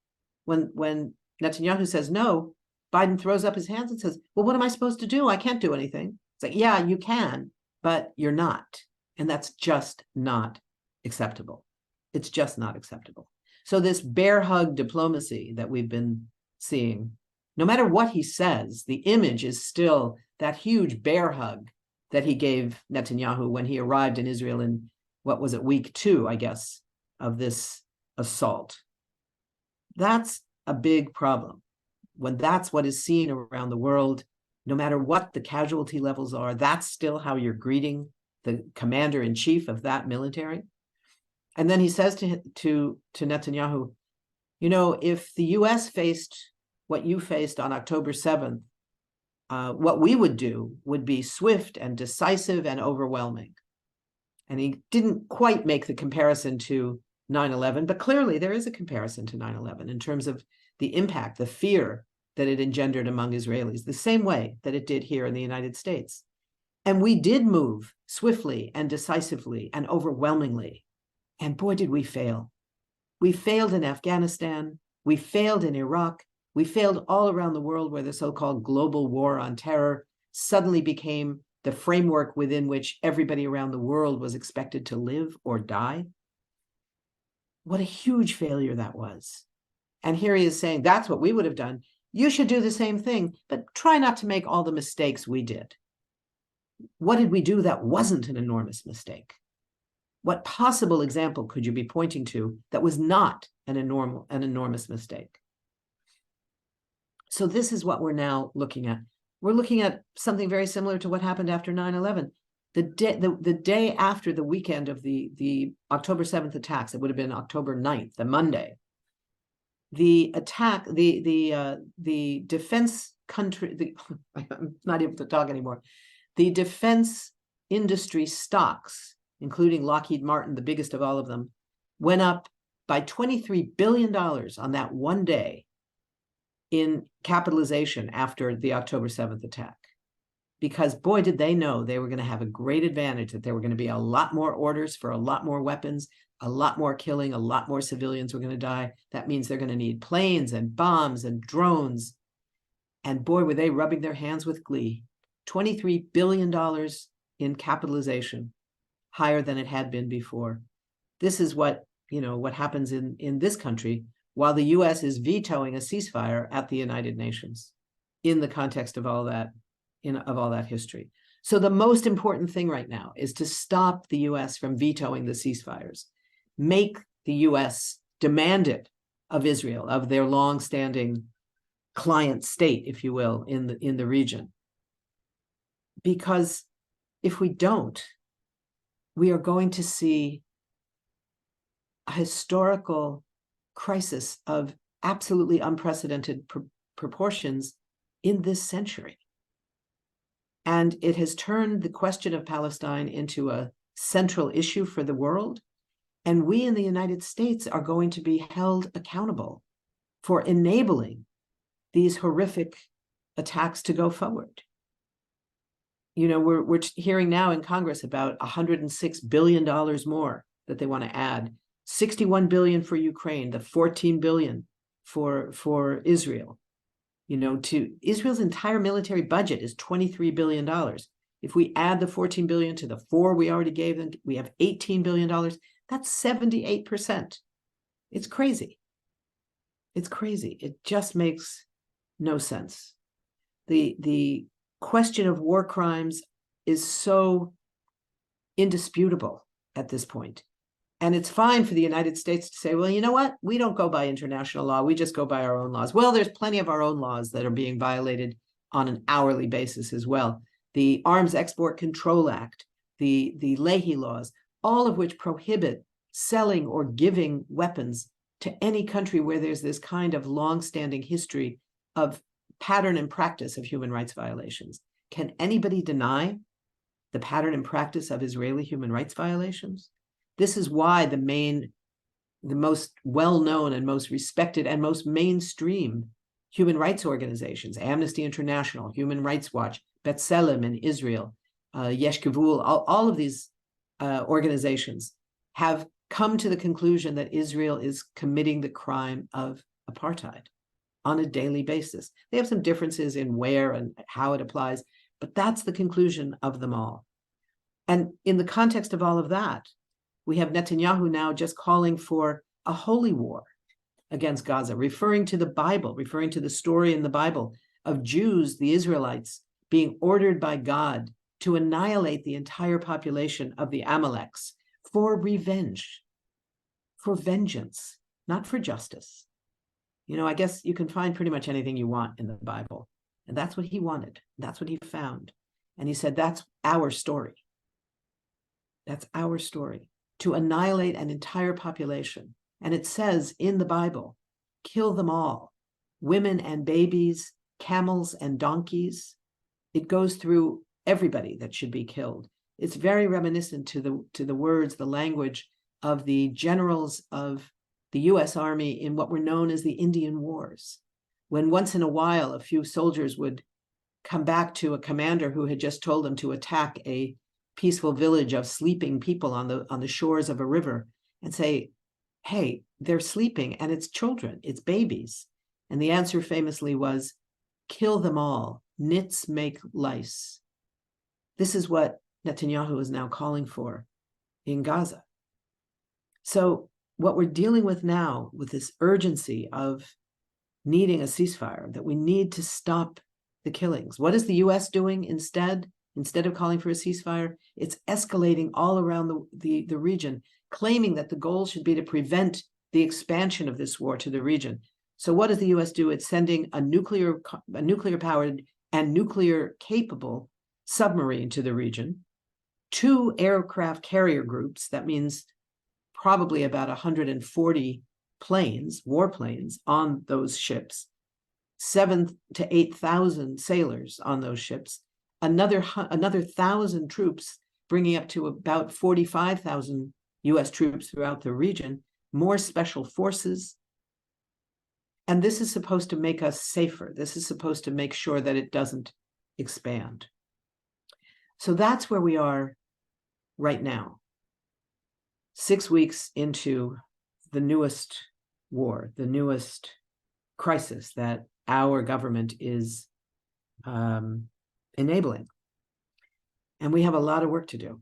When Netanyahu says no, Biden throws up his hands and says, well, what am I supposed to do? I can't do anything. It's like, yeah, you can, but you're not. And that's just not acceptable. It's just not acceptable. So this bear hug diplomacy that we've been seeing, no matter what he says, the image is still that huge bear hug that he gave Netanyahu when he arrived in Israel in, what was it, week 2, I guess, of this assault. That's a big problem. When that's what is seen around the world, no matter what the casualty levels are, that's still how you're greeting the commander-in-chief of that military. And then he says to Netanyahu, you know, if the U.S. faced what you faced on October 7th, what we would do would be swift and decisive and overwhelming. And he didn't quite make the comparison to 9/11, but clearly there is a comparison to 9/11 in terms of the impact, the fear that it engendered among Israelis, the same way that it did here in the United States. And we did move swiftly and decisively and overwhelmingly. And boy, did we fail. We failed in Afghanistan. We failed in Iraq. We failed all around the world where the so-called global war on terror suddenly became the framework within which everybody around the world was expected to live or die. What a huge failure that was. And here he is saying, that's what we would have done. You should do the same thing, but try not to make all the mistakes we did. What did we do that wasn't an enormous mistake? What possible example could you be pointing to that was not an enormous mistake? So this is what we're now looking at. We're looking at something very similar to what happened after 9/11. The day after the weekend of the October 7th attacks, it would have been October 9th, the Monday, the attack, the defense country, I'm not able to talk anymore. The defense industry stocks, including Lockheed Martin, the biggest of all of them, went up by $23 billion on that one day in capitalization after the October 7th attack. Because boy, did they know they were going to have a great advantage, that there were going to be a lot more orders for a lot more weapons, a lot more killing, a lot more civilians were going to die. That means they're going to need planes and bombs and drones. And boy, were they rubbing their hands with glee. $23 billion in capitalization, higher than it had been before. This is what happens in this country while the US is vetoing a ceasefire at the United Nations in the context of all that, of all that history. So the most important thing right now is to stop the US from vetoing the ceasefires. Make the US demand it of Israel, of their long-standing client state, if you will, in the region. Because if we don't, we are going to see a historical crisis of absolutely unprecedented proportions in this century. And it has turned the question of Palestine into a central issue for the world. And we in the United States are going to be held accountable for enabling these horrific attacks to go forward. We're hearing now in Congress about $106 billion more that they want to add. $61 billion for Ukraine, the $14 billion for Israel. To Israel's entire military budget is $23 billion. If we add the $14 billion to the $4 we already gave them, we have $18 billion. That's 78%. It's crazy. It's crazy. It just makes no sense. The question of war crimes is so indisputable at this point. And it's fine for the United States to say, well, you know what? We don't go by international law. We just go by our own laws. Well, there's plenty of our own laws that are being violated on an hourly basis as well. The Arms Export Control Act, the Leahy laws, all of which prohibit selling or giving weapons to any country where there's this kind of longstanding history of pattern and practice of human rights violations. Can anybody deny the pattern and practice of Israeli human rights violations? This is why the most well-known and most respected and most mainstream human rights organizations, Amnesty International, Human Rights Watch, B'Tselem in Israel, Yesh Gevul, all of these organizations have come to the conclusion that Israel is committing the crime of apartheid on a daily basis. They have some differences in where and how it applies, but that's the conclusion of them all. And in the context of all of that, we have Netanyahu now just calling for a holy war against Gaza, referring to the Bible, referring to the story in the Bible of Jews, the Israelites, being ordered by God to annihilate the entire population of the Amaleks for revenge, for vengeance, not for justice. I guess you can find pretty much anything you want in the Bible. And that's what he wanted. That's what he found. And he said, that's our story. That's our story, to annihilate an entire population. And it says in the Bible, kill them all, women and babies, camels and donkeys. It goes through everybody that should be killed. It's very reminiscent to the words, the language of the generals of the US Army in what were known as the Indian Wars, when once in a while a few soldiers would come back to a commander who had just told them to attack a peaceful village of sleeping people on the shores of a river and say, hey, they're sleeping and it's children, it's babies. And the answer famously was, kill them all, nits make lice. This is what Netanyahu is now calling for in Gaza. So what we're dealing with now, with this urgency of needing a ceasefire, that we need to stop the killings. What is the US doing instead? Instead of calling for a ceasefire, it's escalating all around the region, claiming that the goal should be to prevent the expansion of this war to the region. So what does the US do? It's sending a nuclear-powered and nuclear-capable submarine to the region, 2 aircraft carrier groups, that means probably about 140 planes, warplanes on those ships, 7,000 to 8,000 sailors on those ships, another 1,000 troops, bringing up to about 45,000 US troops throughout the region, more special forces. And this is supposed to make us safer. This is supposed to make sure that it doesn't expand. So that's where we are right now. 6 weeks into the newest war, the newest crisis that our government is enabling. And we have a lot of work to do.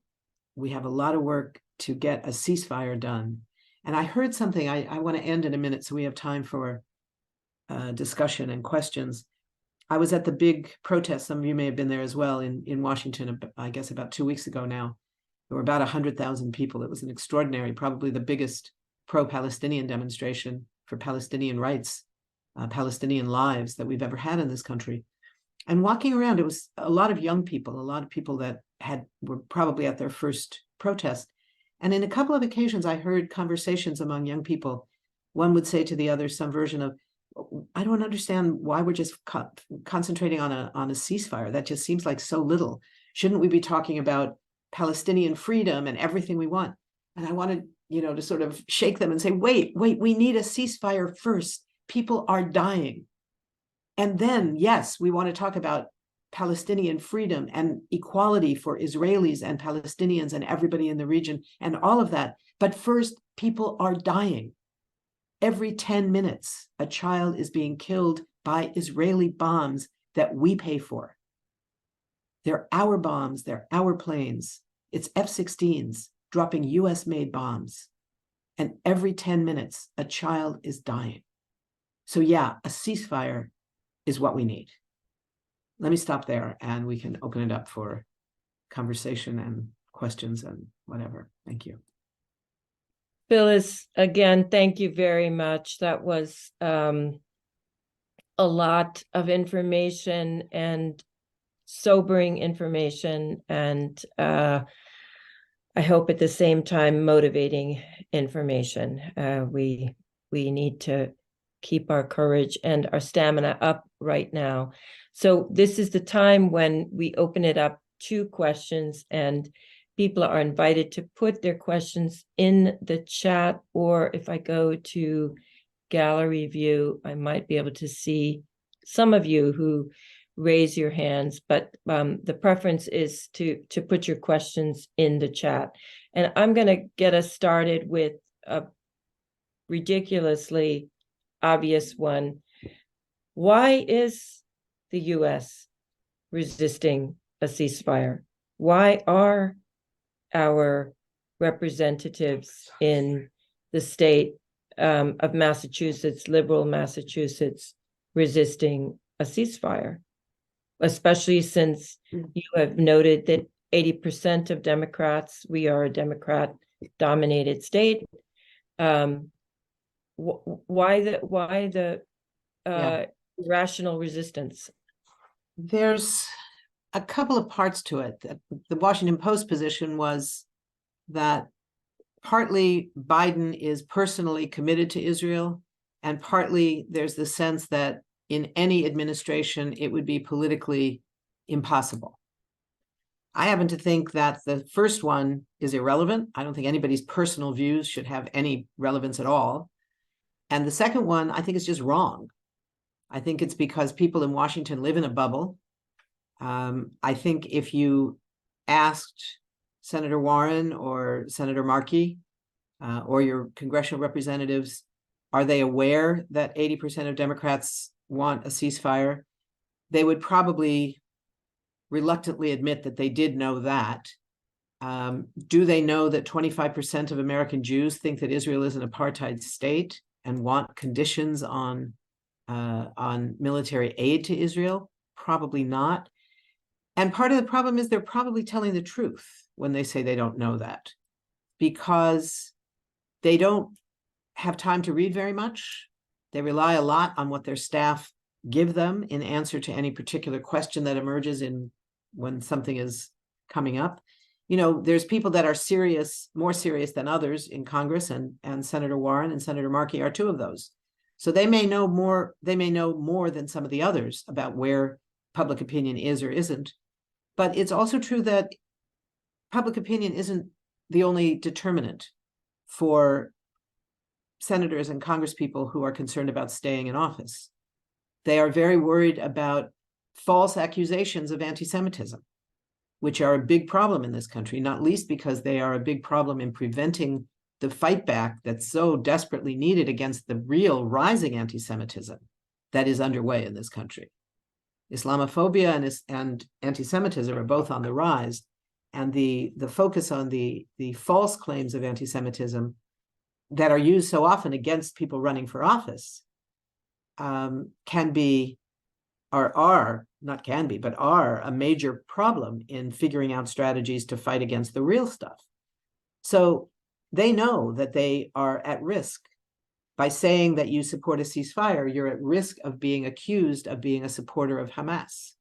We have a lot of work to get a ceasefire done. And I heard something, I want to end in a minute so we have time for discussion and questions. I was at the big protest, some of you may have been there as well, in Washington, I guess about 2 weeks ago now. There were about 100,000 people. It was an extraordinary, probably the biggest pro-Palestinian demonstration for Palestinian rights, Palestinian lives that we've ever had in this country. And walking around, it was a lot of young people, a lot of people that were probably at their first protest. And in a couple of occasions, I heard conversations among young people. One would say to the other some version of, I don't understand why we're just concentrating on a ceasefire. That just seems like so little. Shouldn't we be talking about Palestinian freedom and everything we want? And I wanted, to sort of shake them and say, wait, we need a ceasefire first. People are dying. And then, yes, we want to talk about Palestinian freedom and equality for Israelis and Palestinians and everybody in the region and all of that. But first, people are dying. Every 10 minutes, a child is being killed by Israeli bombs that we pay for. They're our bombs, they're our planes. It's F-16s dropping US-made bombs. And every 10 minutes, a child is dying. So yeah, a ceasefire is what we need. Let me stop there and we can open it up for conversation and questions and whatever. Thank you. Phyllis, again, thank you very much. That was a lot of information and sobering information, and I hope at the same time motivating information. We need to keep our courage and our stamina up right now. So this is the time when we open it up to questions, and people are invited to put their questions in the chat, or if I go to gallery view, I might be able to see some of you who raise your hands, but the preference is to put your questions in the chat. And I'm going to get us started with a ridiculously obvious one. Why is the US resisting a ceasefire? Why are our representatives in the state of Massachusetts, liberal Massachusetts, resisting a ceasefire? Especially since you have noted that 80% of Democrats, we are a Democrat-dominated state. Why the rational resistance? There's a couple of parts to it. The Washington Post position was that partly Biden is personally committed to Israel, and partly there's the sense that in any administration, it would be politically impossible. I happen to think that the first one is irrelevant. I don't think anybody's personal views should have any relevance at all. And the second one, I think, is just wrong. I think it's because people in Washington live in a bubble. I think if you asked Senator Warren or Senator Markey or your congressional representatives, are they aware that 80% of Democrats want a ceasefire? They would probably reluctantly admit that they did know that. Do they know that 25% of American Jews think that Israel is an apartheid state and want conditions on military aid to Israel? Probably not. And part of the problem is they're probably telling the truth when they say they don't know that, because they don't have time to read very much. They rely a lot on what their staff give them in answer to any particular question that emerges when something is coming up. There's people that are serious, more serious than others in Congress, and Senator Warren and Senator Markey are two of those. So they may know more than some of the others about where public opinion is or isn't. But it's also true that public opinion isn't the only determinant for senators and congresspeople who are concerned about staying in office. They are very worried about false accusations of anti-Semitism, which are a big problem in this country, not least because they are a big problem in preventing the fight back that's so desperately needed against the real rising anti-Semitism that is underway in this country. Islamophobia and anti-Semitism are both on the rise, and the focus on the false claims of anti-Semitism that are used so often against people running for office are a major problem in figuring out strategies to fight against the real stuff. So they know that they are at risk. By saying that you support a ceasefire, you're at risk of being accused of being a supporter of Hamas.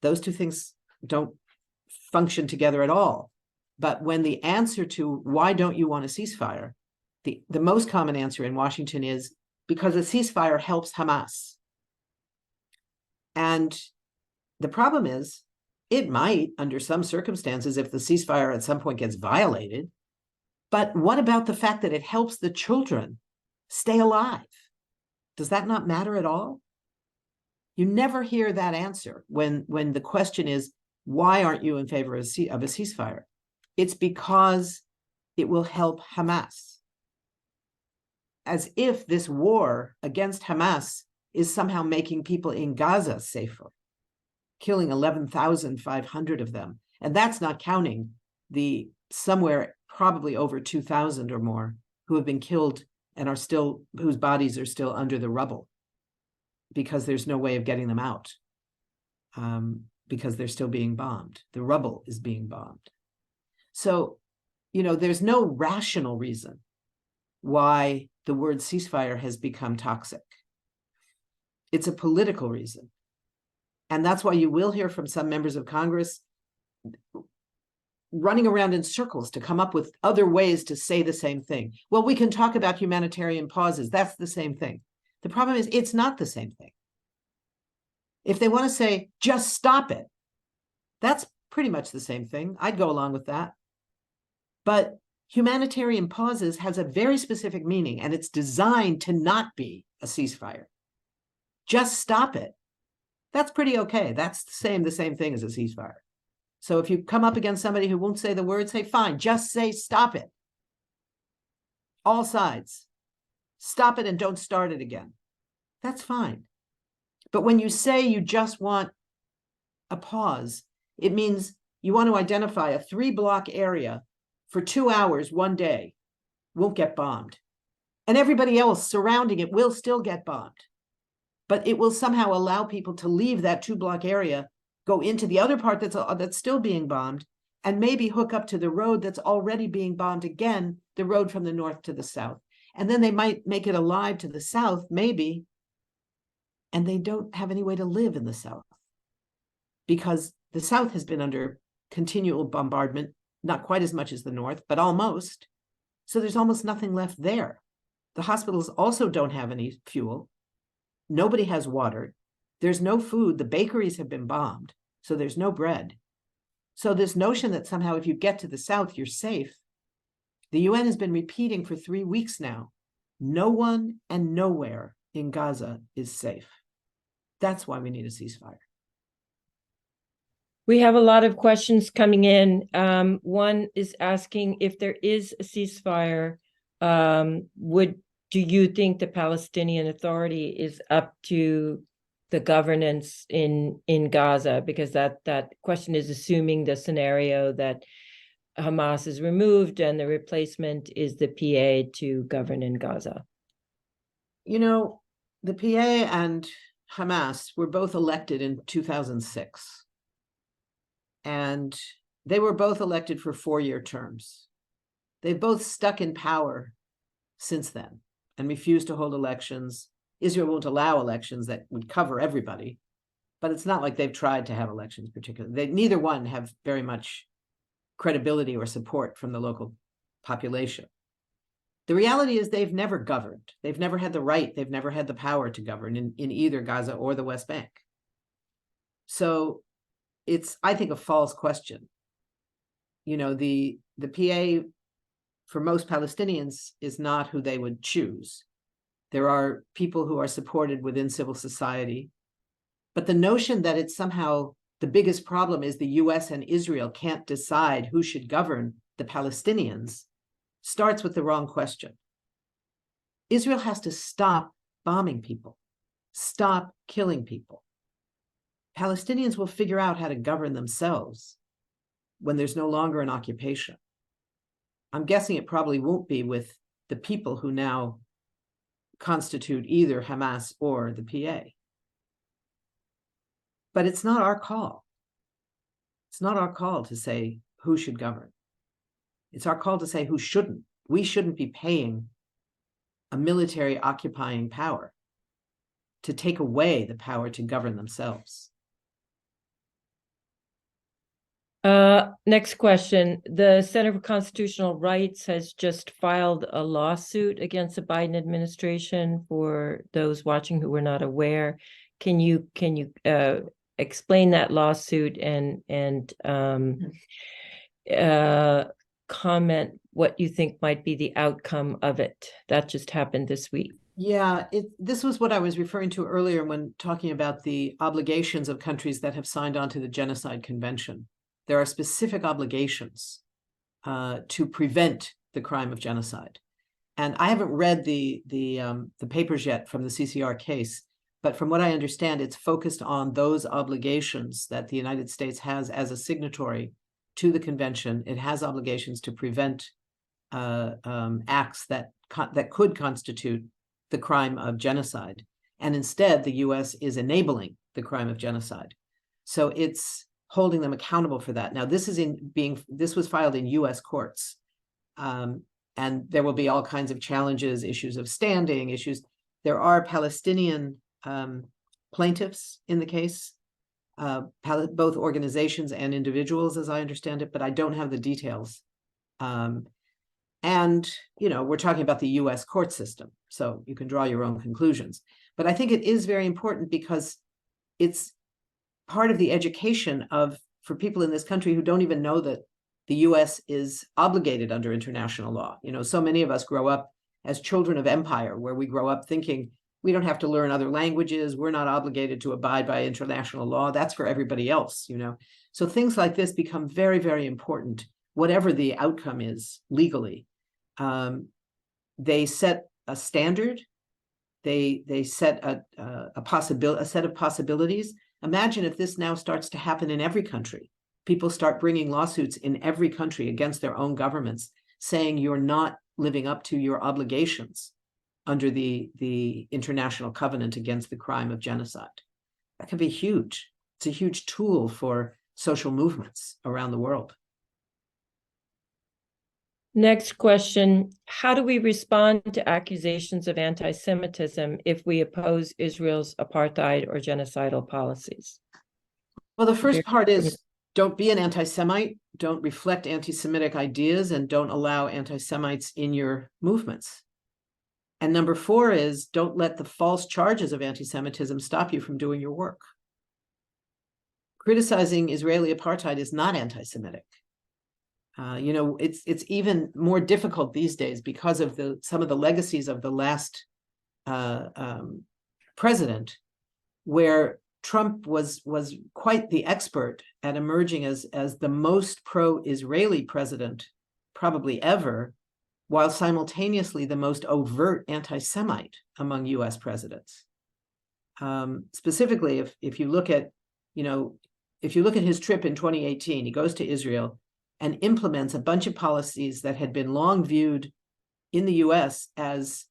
Those two things don't function together at all. But when the answer to why don't you want a ceasefire, the most common answer in Washington is because a ceasefire helps Hamas. And the problem is, it might, under some circumstances, if the ceasefire at some point gets violated. But what about the fact that it helps the children stay alive? Does that not matter at all? You never hear that answer when the question is, why aren't you in favor of a ceasefire? It's because it will help Hamas. As if this war against Hamas is somehow making people in Gaza safer, killing 11,500 of them. And that's not counting the somewhere probably over 2,000 or more who have been killed and whose bodies are still under the rubble because there's no way of getting them out, because they're still being bombed. The rubble is being bombed. So, there's no rational reason why the word ceasefire has become toxic. It's a political reason. And that's why you will hear from some members of Congress running around in circles to come up with other ways to say the same thing. Well, we can talk about humanitarian pauses. That's the same thing. The problem is it's not the same thing. If they want to say, just stop it, that's pretty much the same thing. I'd go along with that. But humanitarian pauses has a very specific meaning, and it's designed to not be a ceasefire. Just stop it. That's pretty okay. That's the same thing as a ceasefire. So if you come up against somebody who won't say the word, say, fine, just say stop it. All sides. Stop it and don't start it again. That's fine. But when you say you just want a pause, it means you want to identify a 3-block area for 2 hours one day, won't get bombed. And everybody else surrounding it will still get bombed. But it will somehow allow people to leave that 2-block area, go into the other part that's still being bombed, and maybe hook up to the road that's already being bombed again, the road from the north to the south. And then they might make it alive to the south, maybe, and they don't have any way to live in the south because the south has been under continual bombardment, not quite as much as the north, but almost. So there's almost nothing left there. The hospitals also don't have any fuel. Nobody has water. There's no food. The bakeries have been bombed, so there's no bread. So this notion that somehow if you get to the south, you're safe, the UN has been repeating for 3 weeks now, no one and nowhere in Gaza is safe. That's why we need a ceasefire. We have a lot of questions coming in. One is asking if there is a ceasefire, do you think the Palestinian Authority is up to the governance in Gaza? Because that question is assuming the scenario that Hamas is removed and the replacement is the PA to govern in Gaza. You know, the PA and Hamas were both elected in 2006. And they were both elected for 4-year terms. They've both stuck in power since then and refused to hold elections. Israel won't allow elections that would cover everybody, but it's not like they've tried to have elections particularly. Neither one have very much credibility or support from the local population. The reality is they've never governed. They've never had the right, they've never had the power to govern in either Gaza or the West Bank. So it's, I think, a false question. You know, the PA for most Palestinians is not who they would choose. There are people who are supported within civil society, but the notion that it's somehow the biggest problem is the US and Israel can't decide who should govern the Palestinians starts with the wrong question. Israel has to stop bombing people, stop killing people. Palestinians will figure out how to govern themselves when there's no longer an occupation. I'm guessing it probably won't be with the people who now constitute either Hamas or the PA. But it's not our call. It's not our call to say who should govern. It's our call to say who shouldn't. We shouldn't be paying a military occupying power to take away the power to govern themselves. Next question. The Center for Constitutional Rights has just filed a lawsuit against the Biden administration. For those watching who were not aware, can you explain that lawsuit and comment what you think might be the outcome of it? That just happened this week. Yeah, this was what I was referring to earlier when talking about the obligations of countries that have signed on to the Genocide Convention. There are specific obligations to prevent the crime of genocide. And I haven't read the papers yet from the CCR case, but from what I understand, it's focused on those obligations that the United States has as a signatory to the convention. It has obligations to prevent acts that could constitute the crime of genocide. And instead, the US is enabling the crime of genocide. So it's holding them accountable for that. Now, this was filed in US courts. And there will be all kinds of challenges, issues of standing, issues. There are Palestinian plaintiffs in the case, both organizations and individuals, as I understand it, but I don't have the details. And, you know, we're talking about the US court system, so you can draw your own conclusions. But I think it is very important because it's part of the education for people in this country who don't even know that the US is obligated under international law. You know, so many of us grow up as children of empire, where we grow up thinking we don't have to learn other languages. We're not obligated to abide by international law. That's for everybody else, you know. So things like this become very, very important, whatever the outcome is legally. They set a standard. They set a set of possibilities. Imagine if this now starts to happen in every country. People start bringing lawsuits in every country against their own governments, saying you're not living up to your obligations under the International Covenant against the crime of genocide. That can be huge. It's a huge tool for social movements around the world. Next question. How do we respond to accusations of anti-Semitism if we oppose Israel's apartheid or genocidal policies? Well, the first part is don't be an anti-Semite, don't reflect anti-Semitic ideas, and don't allow anti-Semites in your movements. And number 4 is don't let the false charges of anti-Semitism stop you from doing your work. Criticizing Israeli apartheid is not anti-Semitic. You know, it's even more difficult these days because of some of the legacies of the last president, where Trump was quite the expert at emerging as the most pro-Israeli president probably ever, while simultaneously the most overt anti-Semite among US presidents. Specifically, if you look at, if you look at his trip in 2018, he goes to Israel and implements a bunch of policies that had been long viewed in the US as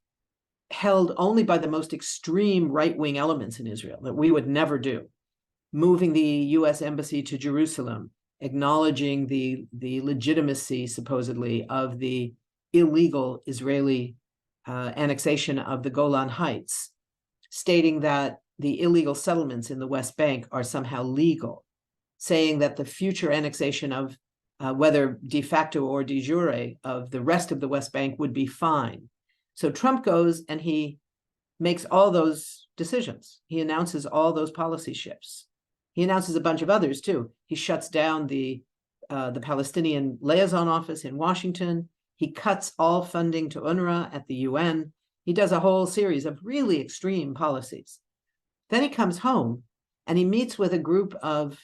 held only by the most extreme right-wing elements in Israel, that we would never do. Moving the US embassy to Jerusalem, acknowledging the legitimacy, supposedly, of the illegal Israeli annexation of the Golan Heights, stating that the illegal settlements in the West Bank are somehow legal, saying that the future annexation of whether de facto or de jure of the rest of the West Bank would be fine. So Trump goes and he makes all those decisions. He announces all those policy shifts. He announces a bunch of others too. He shuts down the Palestinian liaison office in Washington. He cuts all funding to UNRWA at the UN. He does a whole series of really extreme policies. Then he comes home and he meets with a group of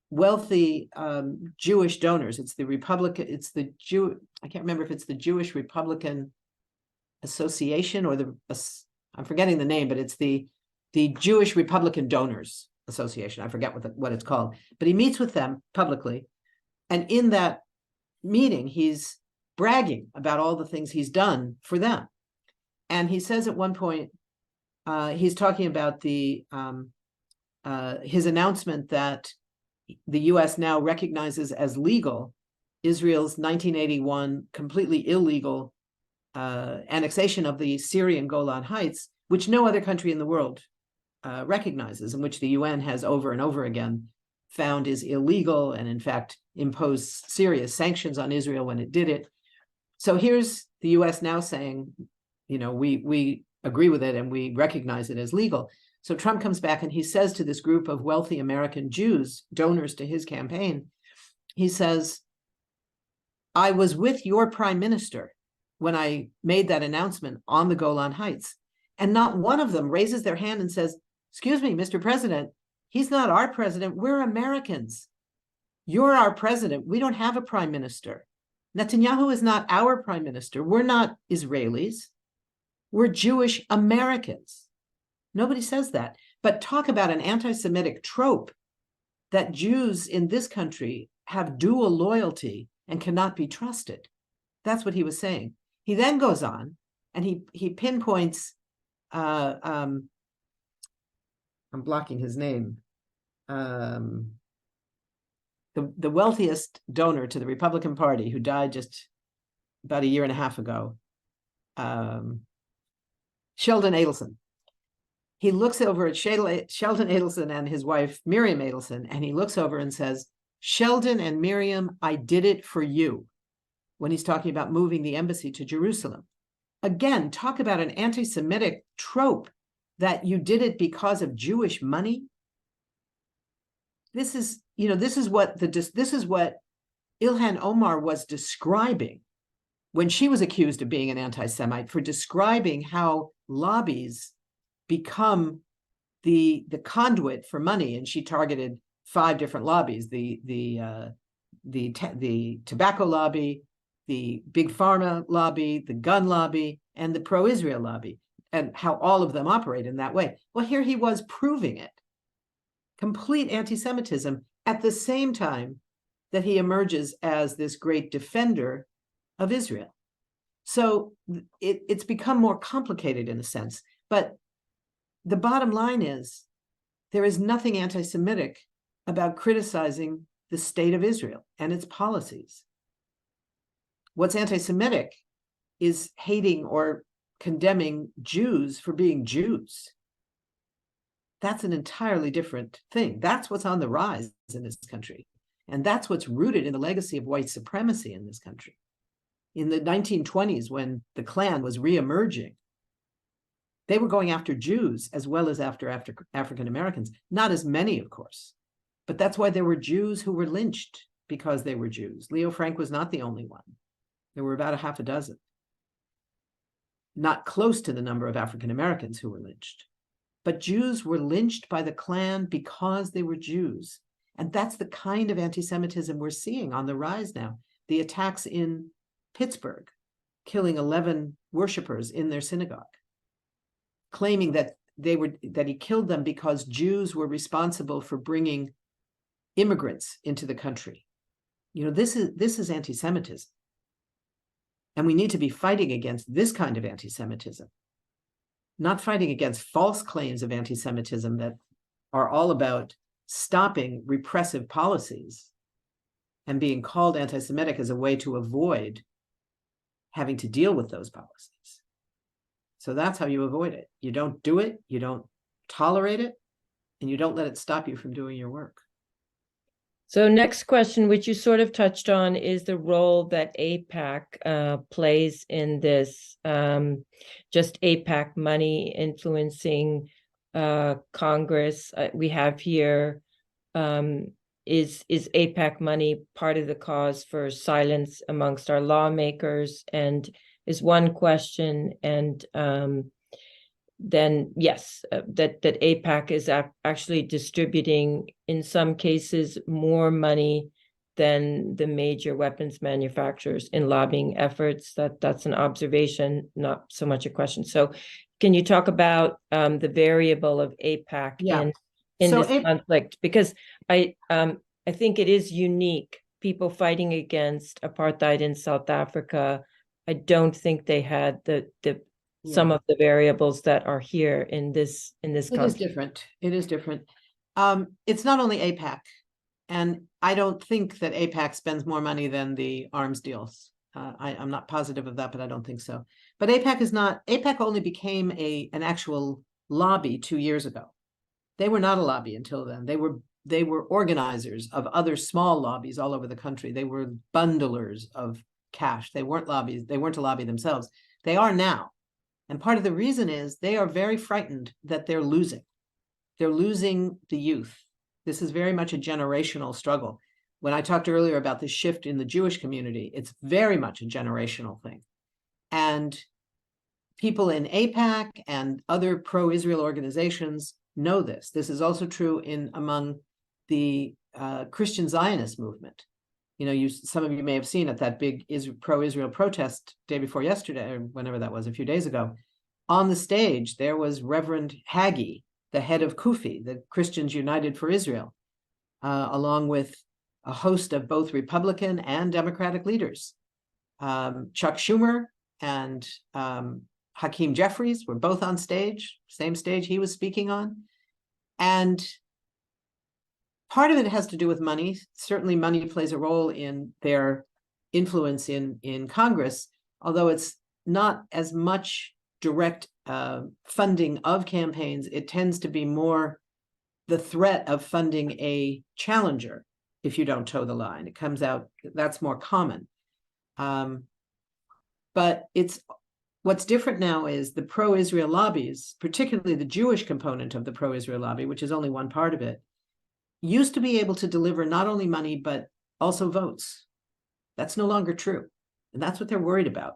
wealthy Jewish donors. It's the Republican, it's the I can't remember if it's the Jewish Republican Association or I'm forgetting the name, but it's the Jewish Republican Donors Association. I forget what it's called, but he meets with them publicly. And in that meeting, he's bragging about all the things he's done for them. And he says at one point, he's talking about his announcement that the US now recognizes as legal Israel's 1981 completely illegal annexation of the Syrian Golan Heights, which no other country in the world recognizes, and which the UN has over and over again found is illegal and in fact imposed serious sanctions on Israel when it did it. So here's the US now saying, we agree with it and we recognize it as legal. So Trump comes back and he says to this group of wealthy American Jews, donors to his campaign, he says, I was with your prime minister when I made that announcement on the Golan Heights. And not one of them raises their hand and says, excuse me, Mr. President, he's not our president. We're Americans. You're our president. We don't have a prime minister. Netanyahu is not our prime minister. We're not Israelis. We're Jewish Americans. Nobody says that. But talk about an anti-Semitic trope that Jews in this country have dual loyalty and cannot be trusted. That's what he was saying. He then goes on and he pinpoints, I'm blocking his name, the wealthiest donor to the Republican Party who died just about a year and a half ago, Sheldon Adelson. He looks over at Sheldon Adelson and his wife, Miriam Adelson, and he looks over and says, Sheldon and Miriam, I did it for you, when he's talking about moving the embassy to Jerusalem. Again, talk about an anti-Semitic trope that you did it because of Jewish money. This is what Ilhan Omar was describing when she was accused of being an anti-Semite, for describing how lobbies become the conduit for money. And she targeted 5 different lobbies: the tobacco lobby, the big pharma lobby, the gun lobby, and the pro-Israel lobby, and how all of them operate in that way. Well, here he was proving it. Complete anti-Semitism at the same time that he emerges as this great defender of Israel. So it's become more complicated in a sense. But the bottom line is, there is nothing anti-Semitic about criticizing the state of Israel and its policies. What's anti-Semitic is hating or condemning Jews for being Jews. That's an entirely different thing. That's what's on the rise in this country. And that's what's rooted in the legacy of white supremacy in this country. In the 1920s, when the Klan was reemerging, they were going after Jews as well as after African Americans. Not as many, of course, but that's why there were Jews who were lynched because they were Jews. Leo Frank was not the only one. There were about a half a dozen. Not close to the number of African Americans who were lynched. But Jews were lynched by the Klan because they were Jews. And that's the kind of anti-Semitism we're seeing on the rise now. The attacks in Pittsburgh, killing 11 worshipers in their synagogue, claiming that he killed them because Jews were responsible for bringing immigrants into the country. This is anti-Semitism. And we need to be fighting against this kind of anti-Semitism, not fighting against false claims of anti-Semitism that are all about stopping repressive policies and being called anti-Semitic as a way to avoid having to deal with those policies. So that's how you avoid it. You don't do it, you don't tolerate it, and you don't let it stop you from doing your work. So next question, which you sort of touched on, is the role that AIPAC plays in this, just AIPAC money influencing Congress. We have here, is AIPAC money part of the cause for silence amongst our lawmakers? And is one question. And then yes, that AIPAC is actually distributing, in some cases, more money than the major weapons manufacturers in lobbying efforts. That's an observation, not so much a question. So can you talk about the variable of AIPAC in So this conflict? Because I think it is unique. People fighting against apartheid in South Africa, I don't think they had some of the variables that are here in this conflict. It is different. It is different. It's not only AIPAC, and I don't think that AIPAC spends more money than the arms deals. I'm not positive of that, but I don't think so. But AIPAC only became an actual lobby 2 years ago. They were not a lobby until then. They were organizers of other small lobbies all over the country. They were bundlers of cash. They weren't lobbies. They weren't a lobby themselves. They are now. And part of the reason is they are very frightened that they're losing. They're losing the youth. This is very much a generational struggle. When I talked earlier about the shift in the Jewish community, it's very much a generational thing. And people in AIPAC and other pro-Israel organizations know this. This is also true among the Christian Zionist movement. Some of you may have seen at that big pro-Israel protest day before yesterday, or whenever that was, a few days ago, on the stage, there was Reverend Hagee, the head of CUFI, the Christians United for Israel, along with a host of both Republican and Democratic leaders. Chuck Schumer and Hakeem Jeffries were both on stage, same stage he was speaking on. And part of it has to do with money. Certainly money plays a role in their influence in Congress, although it's not as much direct funding of campaigns. It tends to be more the threat of funding a challenger if you don't toe the line. It comes out, that's more common. But what's different now is the pro-Israel lobbies, particularly the Jewish component of the pro-Israel lobby, which is only one part of it, used to be able to deliver not only money, but also votes. That's no longer true. And that's what they're worried about.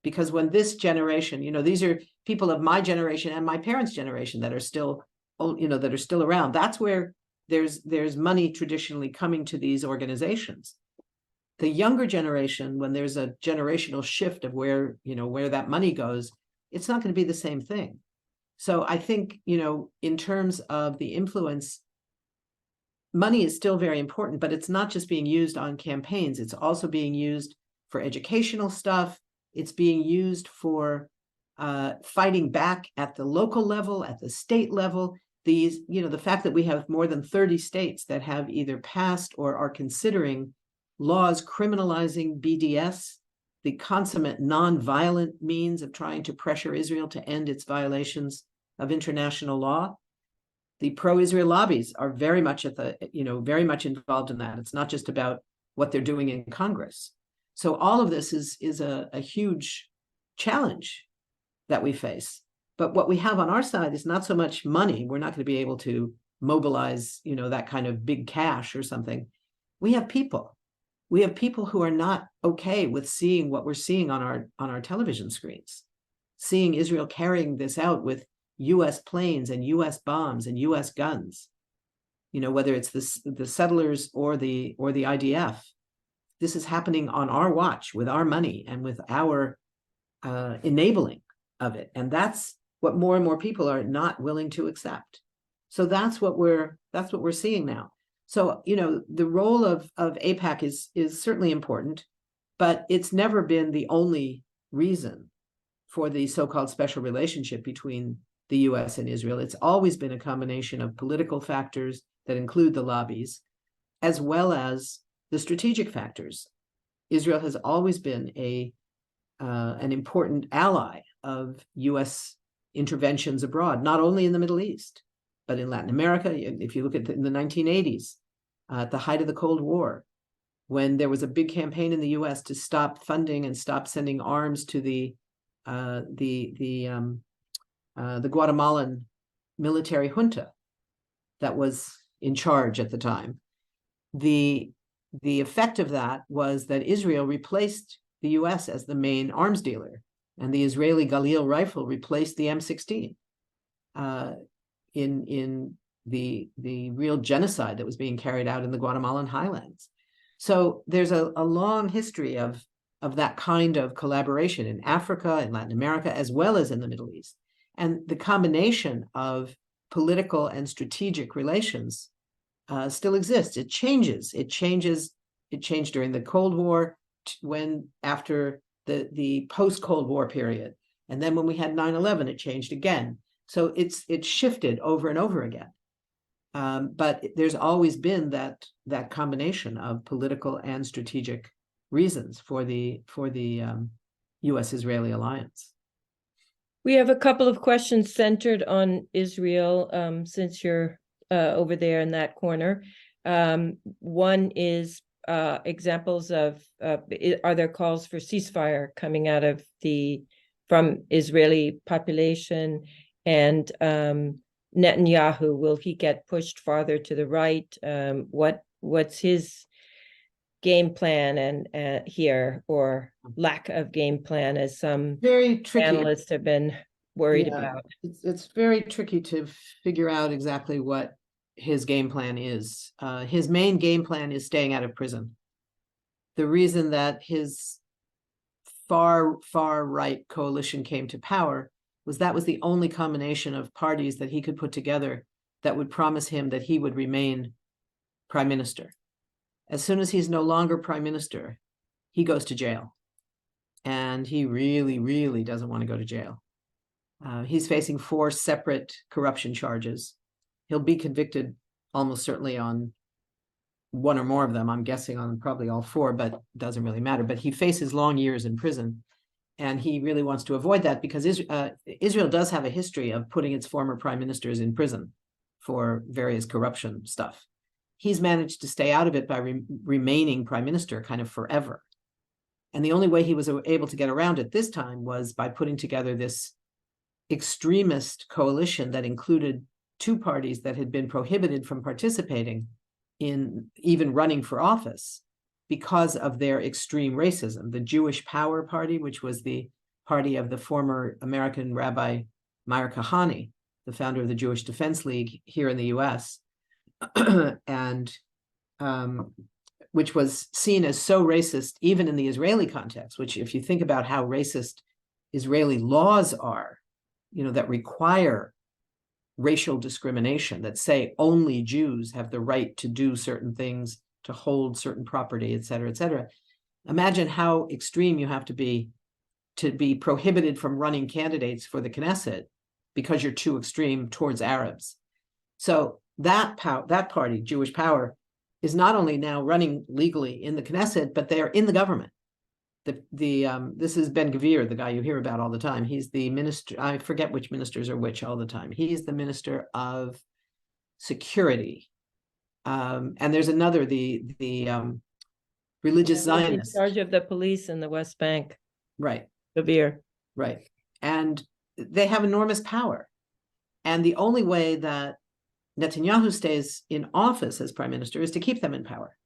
Because when this generation, these are people of my generation and my parents' generation that are still, that are still around. That's where there's money traditionally coming to these organizations. The younger generation, when there's a generational shift of where that money goes, it's not going to be the same thing. So I think, in terms of the influence, money is still very important, but it's not just being used on campaigns. It's also being used for educational stuff. It's being used for fighting back at the local level, at the state level. The fact that we have more than 30 states that have either passed or are considering laws criminalizing BDS, the consummate non-violent means of trying to pressure Israel to end its violations of international law. The pro-Israel lobbies are very much very much involved in that. It's not just about what they're doing in Congress. So all of this is a huge challenge that we face. But what we have on our side is not so much money. We're not going to be able to mobilize, that kind of big cash or something. We have people. We have people who are not okay with seeing what we're seeing on our television screens, seeing Israel carrying this out with U.S. planes and U.S. bombs and U.S. guns, whether it's the settlers or the IDF. This is happening on our watch with our money and with our enabling of it. And that's what more and more people are not willing to accept. So that's what we're seeing now. So, you know, the role of AIPAC is certainly important, but it's never been the only reason for the so-called special relationship between the US and Israel. It's always been a combination of political factors that include the lobbies, as well as the strategic factors. Israel has always been an important ally of US interventions abroad, not only in the Middle East, but in Latin America. If you look at in the 1980s, at the height of the Cold War, when there was a big campaign in the US to stop funding and stop sending arms to the Guatemalan military junta that was in charge at the time. The effect of that was that Israel replaced the US as the main arms dealer, and the Israeli Galil rifle replaced the M16 in the real genocide that was being carried out in the Guatemalan highlands. So there's a long history of that kind of collaboration in Africa, in Latin America, as well as in the Middle East. And the combination of political and strategic relations still exists. It changes. It changed during the Cold War, after the post-Cold War period. And then when we had 9/11, it changed again. So it's shifted over and over again. But there's always been that combination of political and strategic reasons for the U.S.-Israeli alliance. We have a couple of questions centered on Israel, since you're over there in that corner. One is examples of, are there calls for ceasefire coming out of from Israeli population? And Netanyahu, will he get pushed farther to the right? What's his game plan and here, or lack of game plan, as some very tricky analysts have been worried about? It's very tricky to figure out exactly what his game plan is. His main game plan is staying out of prison. The reason that his far right coalition came to power was that was the only combination of parties that he could put together that would promise him that he would remain prime minister. As soon as he's no longer prime minister, he goes to jail. And he really, really doesn't want to go to jail. He's facing 4 separate corruption charges. He'll be convicted almost certainly on 1 or more of them. I'm guessing on probably all 4, but it doesn't really matter. But he faces long years in prison. And he really wants to avoid that, because Israel does have a history of putting its former prime ministers in prison for various corruption stuff. He's managed to stay out of it by remaining prime minister kind of forever. And the only way he was able to get around it this time was by putting together this extremist coalition that included 2 parties that had been prohibited from participating in even running for office because of their extreme racism. The Jewish Power Party, which was the party of the former American Rabbi Meir Kahane, the founder of the Jewish Defense League here in the US, and which was seen as so racist even in the Israeli context, which, if you think about how racist Israeli laws are, you know, that require racial discrimination, that say only Jews have the right to do certain things, to hold certain property, et cetera, et cetera. Imagine how extreme you have to be prohibited from running candidates for the Knesset because you're too extreme towards Arabs. So that party, Jewish Power, is not only now running legally in the Knesset, but they're in the government. This is Ben Gvir, the guy you hear about all the time. He's the minister. I forget which ministers are which all the time. He's the minister of security. And there's another, the religious Zionist. In charge of the police in the West Bank. Right. Gvir. Right. And they have enormous power. And the only way that Netanyahu stays in office as prime minister is to keep them in power.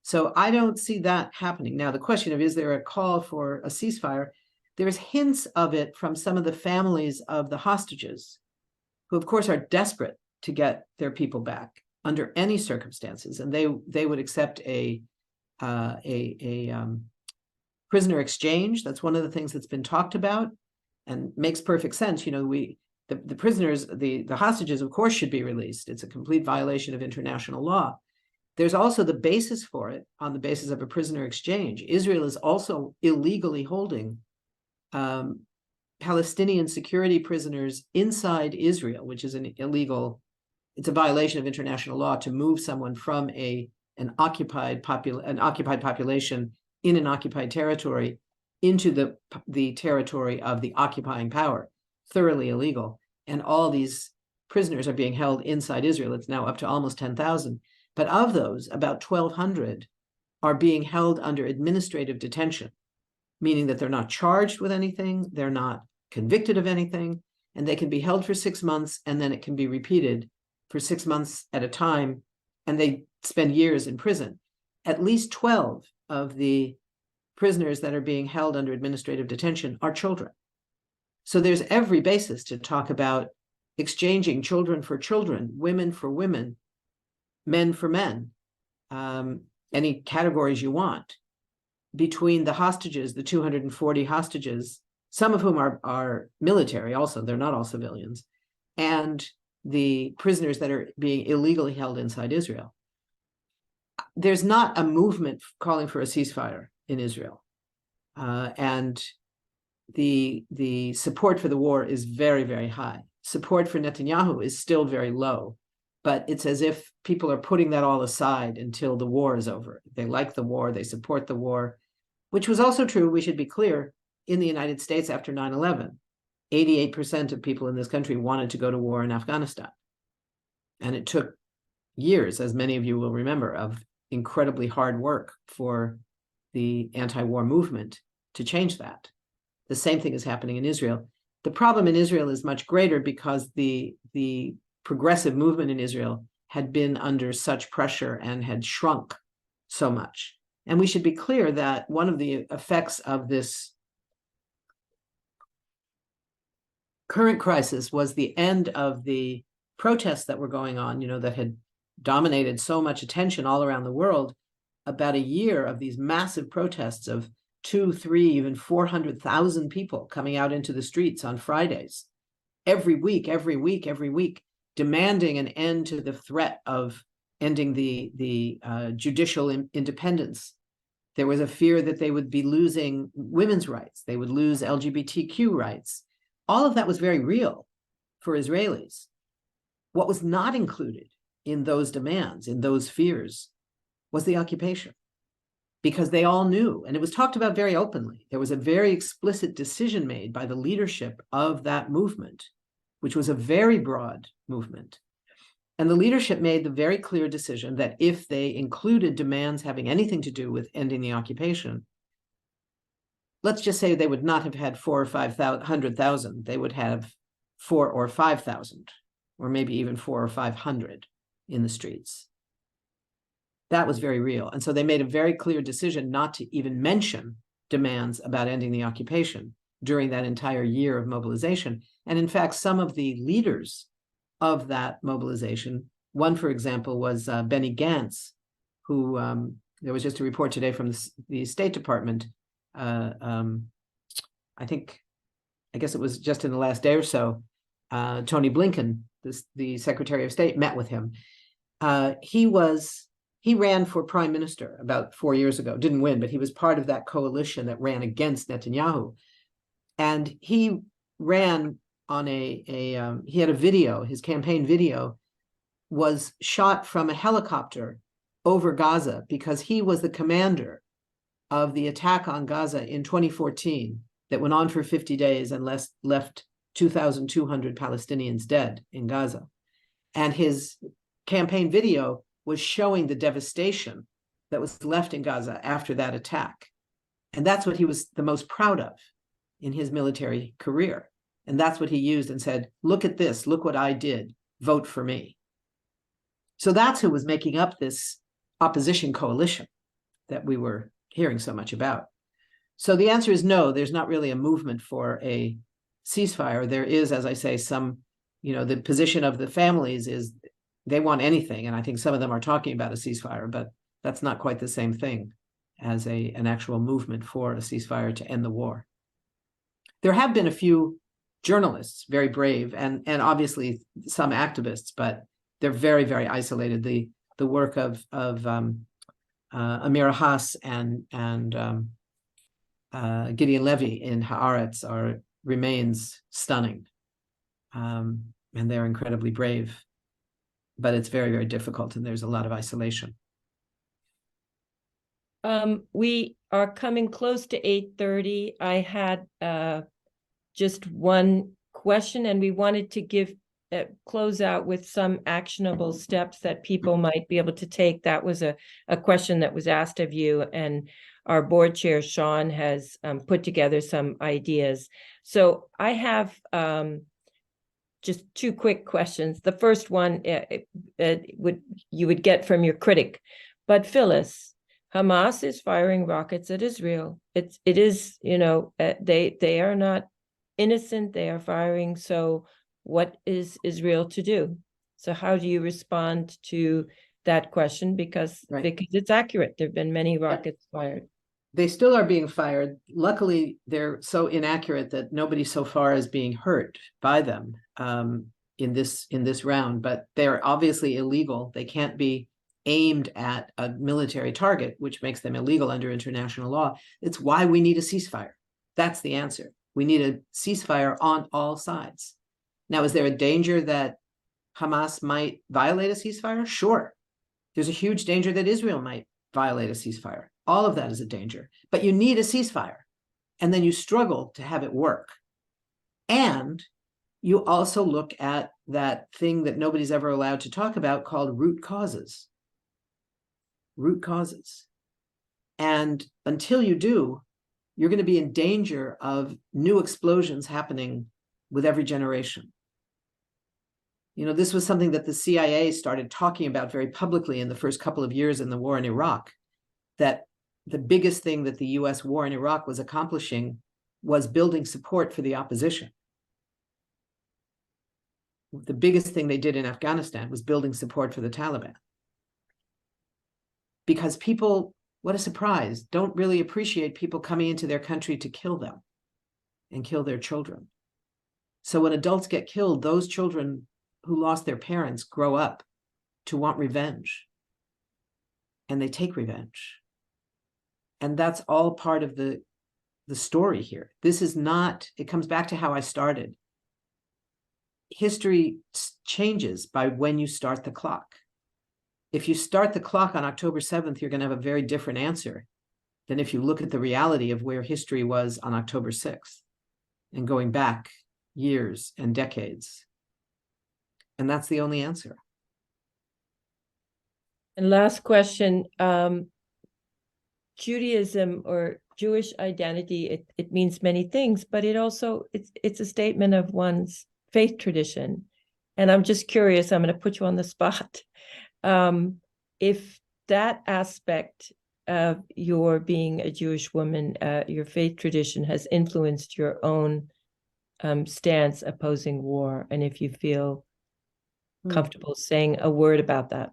So I don't see that happening. Now, the question of, is there a call for a ceasefire? There's hints of it from some of the families of the hostages, who of course are desperate to get their people back under any circumstances. And they would accept a prisoner exchange. That's one of the things that's been talked about and makes perfect sense. You know, the prisoners, the hostages, of course, should be released. It's a complete violation of international law. There's also the basis for it on the basis of a prisoner exchange. Israel is also illegally holding Palestinian security prisoners inside Israel, which is it's a violation of international law to move someone from an occupied population in an occupied territory into the territory of the occupying power. Thoroughly illegal. And all these prisoners are being held inside Israel. It's now up to almost 10,000. But of those, about 1,200 are being held under administrative detention, meaning that they're not charged with anything, they're not convicted of anything, and they can be held for 6 months, and then it can be repeated for 6 months at a time, and they spend years in prison. At least 12 of the prisoners that are being held under administrative detention are children. So there's every basis to talk about exchanging children for children, women for women, men for men, any categories you want, between the hostages, the 240 hostages, some of whom are military also, they're not all civilians, and the prisoners that are being illegally held inside Israel. There's not a movement calling for a ceasefire in Israel. And the support for the war is very, very high. Support for Netanyahu is still very low, but it's as if people are putting that all aside until the war is over. They like the war, they support the war, which was also true, we should be clear, in the United States after 9/11. 88% of people in this country wanted to go to war in Afghanistan. And it took years, as many of you will remember, of incredibly hard work for the anti-war movement to change that. The same thing is happening in Israel. The problem in Israel is much greater because the progressive movement in Israel had been under such pressure and had shrunk so much. And we should be clear that one of the effects of this current crisis was the end of the protests that were going on, that had dominated so much attention all around the world. About a year of these massive protests of 2, 3, even 400,000 people coming out into the streets on Fridays, every week, demanding an end to the threat of ending the judicial independence. There was a fear that they would be losing women's rights. They would lose LGBTQ rights. All of that was very real for Israelis. What was not included in those demands, in those fears, was the occupation. Because they all knew, and it was talked about very openly. There was a very explicit decision made by the leadership of that movement, which was a very broad movement. And the leadership made the very clear decision that if they included demands having anything to do with ending the occupation, let's just say they would not have had 400,000 or 500,000. They would have 4,000 or 5,000, or maybe even 400 or 500 in the streets. That was very real. And so they made a very clear decision not to even mention demands about ending the occupation during that entire year of mobilization. And in fact, some of the leaders of that mobilization, one, for example, was Benny Gantz, who there was just a report today from the State Department. I guess it was just in the last day or so, Tony Blinken, the Secretary of State, met with him. He ran for prime minister about 4 years ago, didn't win, but he was part of that coalition that ran against Netanyahu. And he ran on he had a video, his campaign video was shot from a helicopter over Gaza because he was the commander of the attack on Gaza in 2014 that went on for 50 days and left 2,200 Palestinians dead in Gaza. And his campaign video was showing the devastation that was left in Gaza after that attack. And that's what he was the most proud of in his military career. And that's what he used and said, look at this, look what I did, vote for me. So that's who was making up this opposition coalition that we were hearing so much about. So the answer is no, there's not really a movement for a ceasefire. There is, as I say, the position of the families is they want anything. And I think some of them are talking about a ceasefire, but that's not quite the same thing as an actual movement for a ceasefire to end the war. There have been a few journalists, very brave, and obviously some activists, but they're very, very isolated. The work of Amira Haas and Gideon Levy in Haaretz remains stunning, and they're incredibly brave. But it's very, very difficult, and there's a lot of isolation. We are coming close to 8:30. I had just one question, and we wanted to close out with some actionable steps that people might be able to take. That was a question that was asked of you, and our board chair, Sean, has put together some ideas. So I have just two quick questions. The first one you would get from your critic, but Phyllis, Hamas is firing rockets at Israel. It is, they are not innocent. They are firing. So what is Israel to do? So how do you respond to that question? Because it's accurate. There have been many rockets fired. They still are being fired. Luckily, they're so inaccurate that nobody so far is being hurt by them in this round. But they're obviously illegal. They can't be aimed at a military target, which makes them illegal under international law. It's why we need a ceasefire. That's the answer. We need a ceasefire on all sides. Now, is there a danger that Hamas might violate a ceasefire? Sure. There's a huge danger that Israel might violate a ceasefire. All of that is a danger. But you need a ceasefire. And then you struggle to have it work. And you also look at that thing that nobody's ever allowed to talk about called root causes. Root causes. And until you do, you're going to be in danger of new explosions happening with every generation. This was something that the CIA started talking about very publicly in the first couple of years in the war in Iraq, that the biggest thing that the US war in Iraq was accomplishing was building support for the opposition. The biggest thing they did in Afghanistan was building support for the Taliban. Because people, what a surprise, don't really appreciate people coming into their country to kill them and kill their children. So when adults get killed, those children who lost their parents grow up to want revenge. And they take revenge. And that's all part of the story here. This is not, it comes back to how I started. History changes by when you start the clock. If you start the clock on October 7th, you're going to have a very different answer than if you look at the reality of where history was on October 6th and going back years and decades. And that's the only answer. And last question, Judaism or Jewish identity, it means many things, but it's a statement of one's faith tradition. And I'm just curious, I'm going to put you on the spot. If that aspect of your being a Jewish woman, your faith tradition has influenced your own stance opposing war, and if you feel comfortable saying a word about that.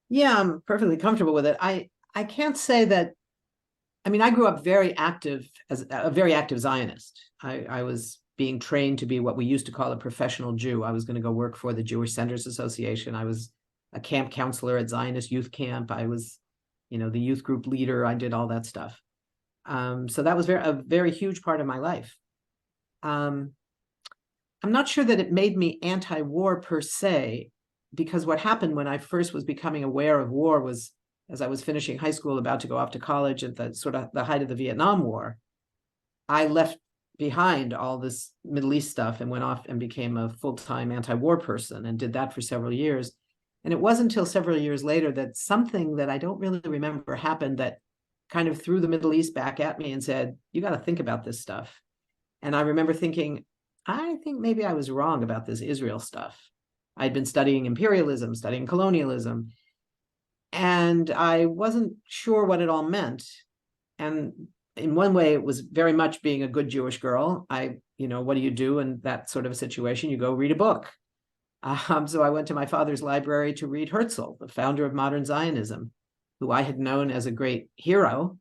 Yeah, I'm perfectly comfortable with it. I can't say that. I mean, I grew up very active as a very active Zionist. I was being trained to be what we used to call a professional Jew. I was going to go work for the Jewish Centers Association. I was a camp counselor at Zionist youth camp. I was, the youth group leader. I did all that stuff. So that was a very huge part of my life. I'm not sure that it made me anti-war per se, because what happened when I first was becoming aware of war was, as I was finishing high school, about to go off to college at the height of the Vietnam War, I left behind all this Middle East stuff and went off and became a full-time anti-war person and did that for several years. And it wasn't until several years later that something that I don't really remember happened that kind of threw the Middle East back at me and said, you got to think about this stuff. And I remember thinking, I think maybe I was wrong about this Israel stuff. I'd been studying imperialism, studying colonialism, and I wasn't sure what it all meant. And in one way, it was very much being a good Jewish girl. What do you do in that sort of a situation? You go read a book. So I went to my father's library to read Herzl, the founder of modern Zionism, who I had known as a great hero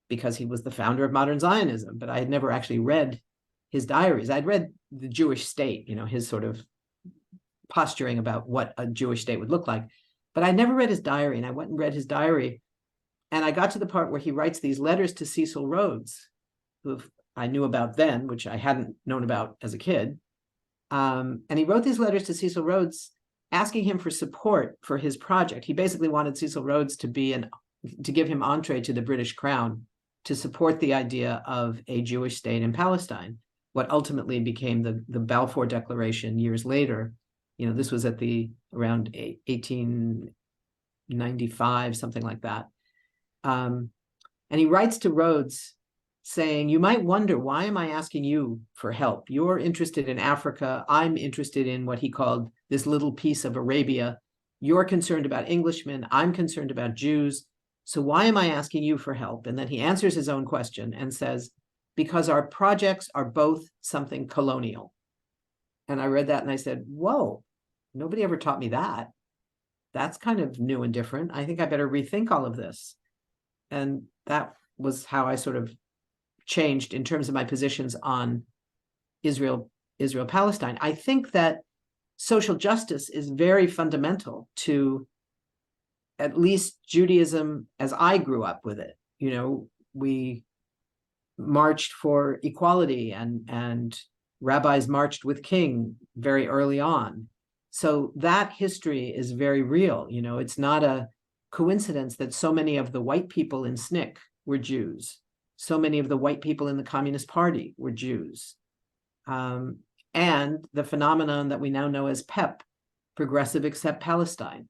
because he was the founder of modern Zionism, but I had never actually read his diaries. I'd read The Jewish State, his sort of posturing about what a Jewish state would look like. But I never read his diary, and I went and read his diary. And I got to the part where he writes these letters to Cecil Rhodes, who I knew about then, which I hadn't known about as a kid. And he wrote these letters to Cecil Rhodes asking him for support for his project. He basically wanted Cecil Rhodes to give him entree to the British crown to support the idea of a Jewish state in Palestine, what ultimately became the Balfour Declaration years later. This was at around 1895, something like that. And he writes to Rhodes saying, "You might wonder, why am I asking you for help? You're interested in Africa. I'm interested in what he called this little piece of Arabia. You're concerned about Englishmen. I'm concerned about Jews. So why am I asking you for help?" And then he answers his own question and says, "Because our projects are both something colonial." And I read that and I said, whoa, nobody ever taught me that. That's kind of new and different. I think I better rethink all of this. And that was how I sort of changed in terms of my positions on Israel, Palestine. I think that social justice is very fundamental to at least Judaism as I grew up with it. We marched for equality and rabbis marched with King very early on. So that history is very real. It's not a coincidence that so many of the white people in SNCC were Jews. So many of the white people in the Communist Party were Jews. And the phenomenon that we now know as PEP, Progressive Accept Palestine,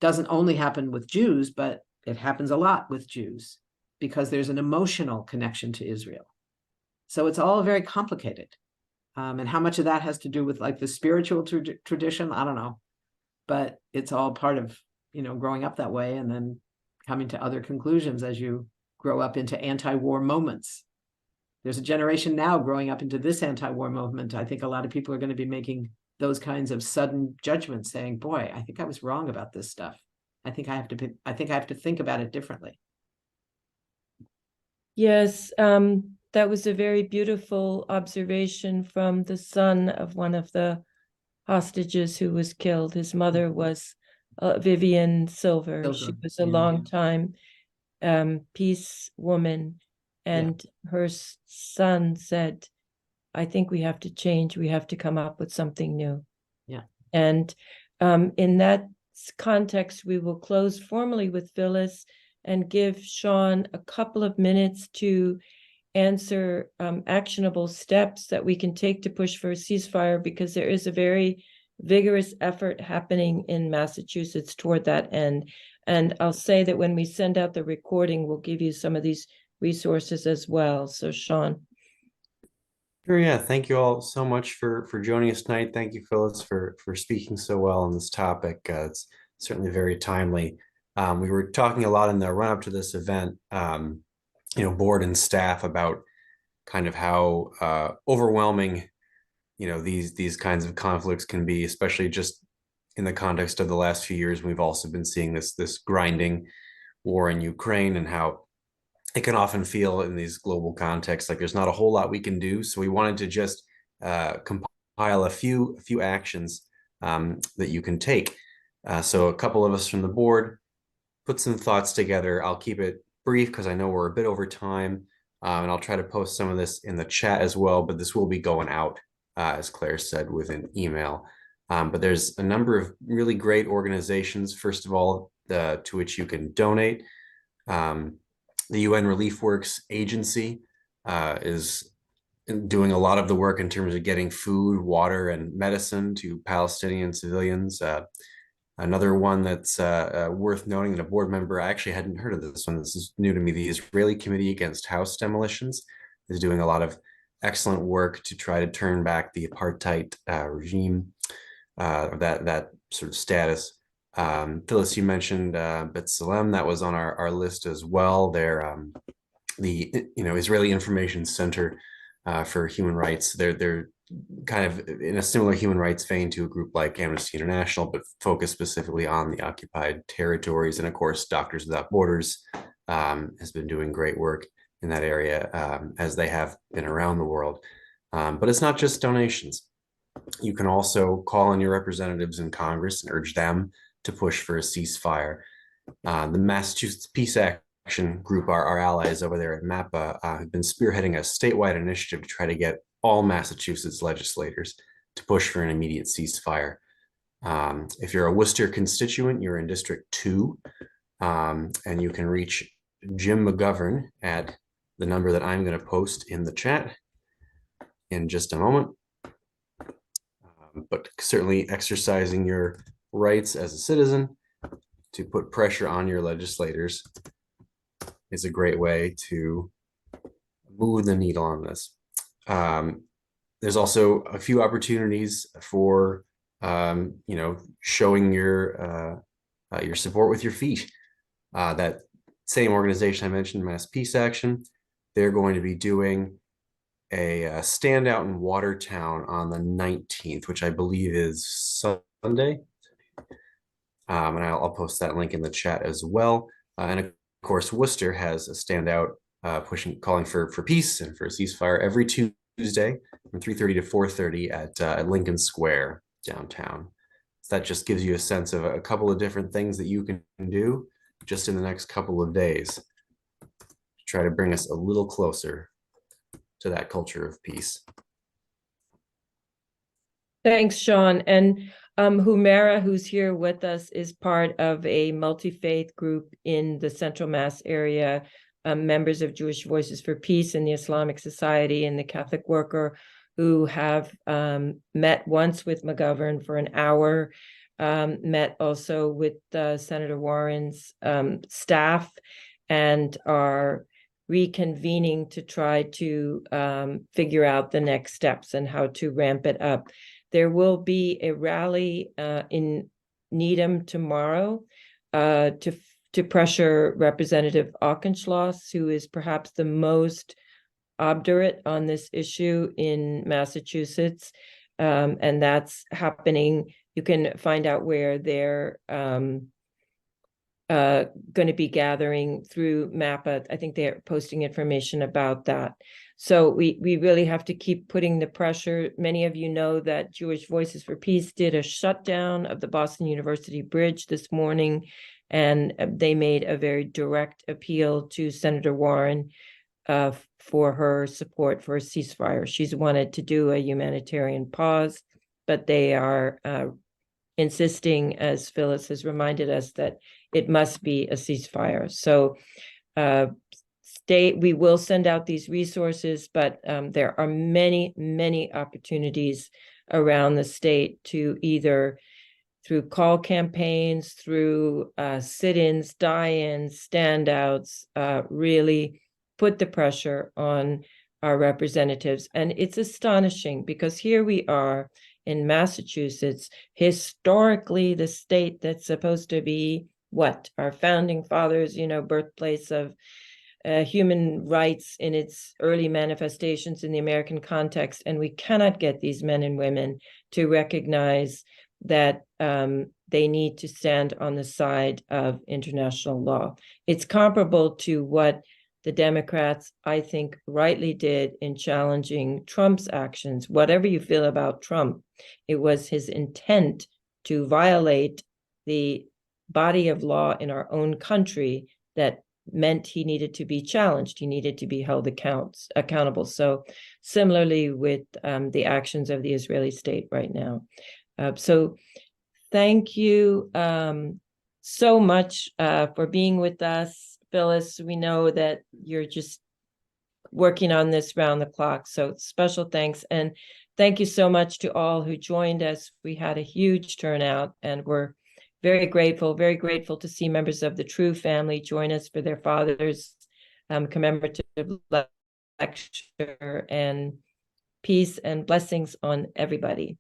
doesn't only happen with Jews, but it happens a lot with Jews because there's an emotional connection to Israel. So it's all very complicated. And how much of that has to do with like the spiritual tradition, I don't know. But it's all part of, growing up that way and then coming to other conclusions as you grow up into anti-war moments. There's a generation now growing up into this anti-war movement. I think a lot of people are going to be making those kinds of sudden judgments saying, boy, I think I was wrong about this stuff. I think I have to think about it differently. Yes, that was a very beautiful observation from the son of one of the hostages who was killed. His mother was Vivian Silver. She was a long time peace woman, and her son said, "I think we have to change. We have to come up with something new." Yeah. And in that context, we will close formally with Phyllis and give Sean a couple of minutes to answer actionable steps that we can take to push for a ceasefire, because there is a very vigorous effort happening in Massachusetts toward that end. And I'll say that when we send out the recording, we'll give you some of these resources as well. So Sean. Sure, yeah. Thank you all so much for joining us tonight. Thank you, Phyllis, for speaking so well on this topic. It's certainly very timely. We were talking a lot in the run-up to this event, board and staff, about kind of how overwhelming, these kinds of conflicts can be, especially just in the context of the last few years. We've also been seeing this grinding war in Ukraine, and how it can often feel in these global contexts like there's not a whole lot we can do. So we wanted to just compile a few actions that you can take. So a couple of us from the board put some thoughts together. I'll keep it brief because I know we're a bit over time, and I'll try to post some of this in the chat as well, but this will be going out, as Claire said, with an email. But there's a number of really great organizations, first of all, to which you can donate. The UN Relief Works Agency is doing a lot of the work in terms of getting food, water, and medicine to Palestinian civilians. Another one that's worth noting, that a board member, I actually hadn't heard of this one, this is new to me, the Israeli Committee Against House Demolitions, is doing a lot of excellent work to try to turn back the apartheid regime, that sort of status. Phyllis, you mentioned B'Tselem, that was on our list as well. They're the Israeli Information Center for Human Rights. They're kind of in a similar human rights vein to a group like Amnesty International, but focused specifically on the occupied territories. And of course, Doctors Without Borders has been doing great work in that area, as they have been around the world. But it's not just donations. You can also call on your representatives in Congress and urge them to push for a ceasefire. The Massachusetts Peace Action Group, our allies over there at MAPA, have been spearheading a statewide initiative to try to get all Massachusetts legislators to push for an immediate ceasefire. If you're a Worcester constituent, you're in District 2, and you can reach Jim McGovern at the number that I'm going to post in the chat in just a moment. But certainly exercising your rights as a citizen to put pressure on your legislators is a great way to move the needle on this. There's also a few opportunities for showing your support with your feet. That same organization I mentioned, Mass Peace Action, they're going to be doing a standout in Watertown on the 19th, which I believe is Sunday. And I'll post that link in the chat as well. And of course, Worcester has a standout calling for peace and for a ceasefire every Tuesday from 3:30 to 4:30 at Lincoln Square downtown. So that just gives you a sense of a couple of different things that you can do just in the next couple of days to try to bring us a little closer to that culture of peace. Thanks, Sean. And Humera, who's here with us, is part of a multi-faith group in the Central Mass area, members of Jewish Voices for Peace and the Islamic Society and the Catholic Worker, who have met once with McGovern for an hour, met also with Senator Warren's staff, and are reconvening to try to figure out the next steps and how to ramp it up. There will be a rally in Needham tomorrow to pressure Representative Auchincloss, who is perhaps the most obdurate on this issue in Massachusetts, and that's happening. You can find out where they're going to be gathering through MAPA. I think they're posting information about that. So we really have to keep putting the pressure. Many of you know that Jewish Voices for Peace did a shutdown of the Boston University Bridge this morning, and they made a very direct appeal to Senator Warren for her support for a ceasefire. She's wanted to do a humanitarian pause, but they are insisting, as Phyllis has reminded us, that it must be a ceasefire. So we will send out these resources, but there are many, many opportunities around the state to either through call campaigns, through sit-ins, die-ins, standouts, really put the pressure on our representatives. And it's astonishing because here we are in Massachusetts, historically the state that's supposed to be what our founding fathers, birthplace of human rights in its early manifestations in the American context. And we cannot get these men and women to recognize that they need to stand on the side of international law. It's comparable to what the Democrats, I think, rightly did in challenging Trump's actions. Whatever you feel about Trump, it was his intent to violate the body of law in our own country that meant he needed to be challenged. He needed to be held accountable. So similarly with the actions of the Israeli state right now. So thank you so much for being with us. Phyllis, we know that you're just working on this round the clock. So special thanks. And thank you so much to all who joined us. We had a huge turnout and we're very grateful to see members of the True family join us for their father's commemorative lecture, and peace and blessings on everybody.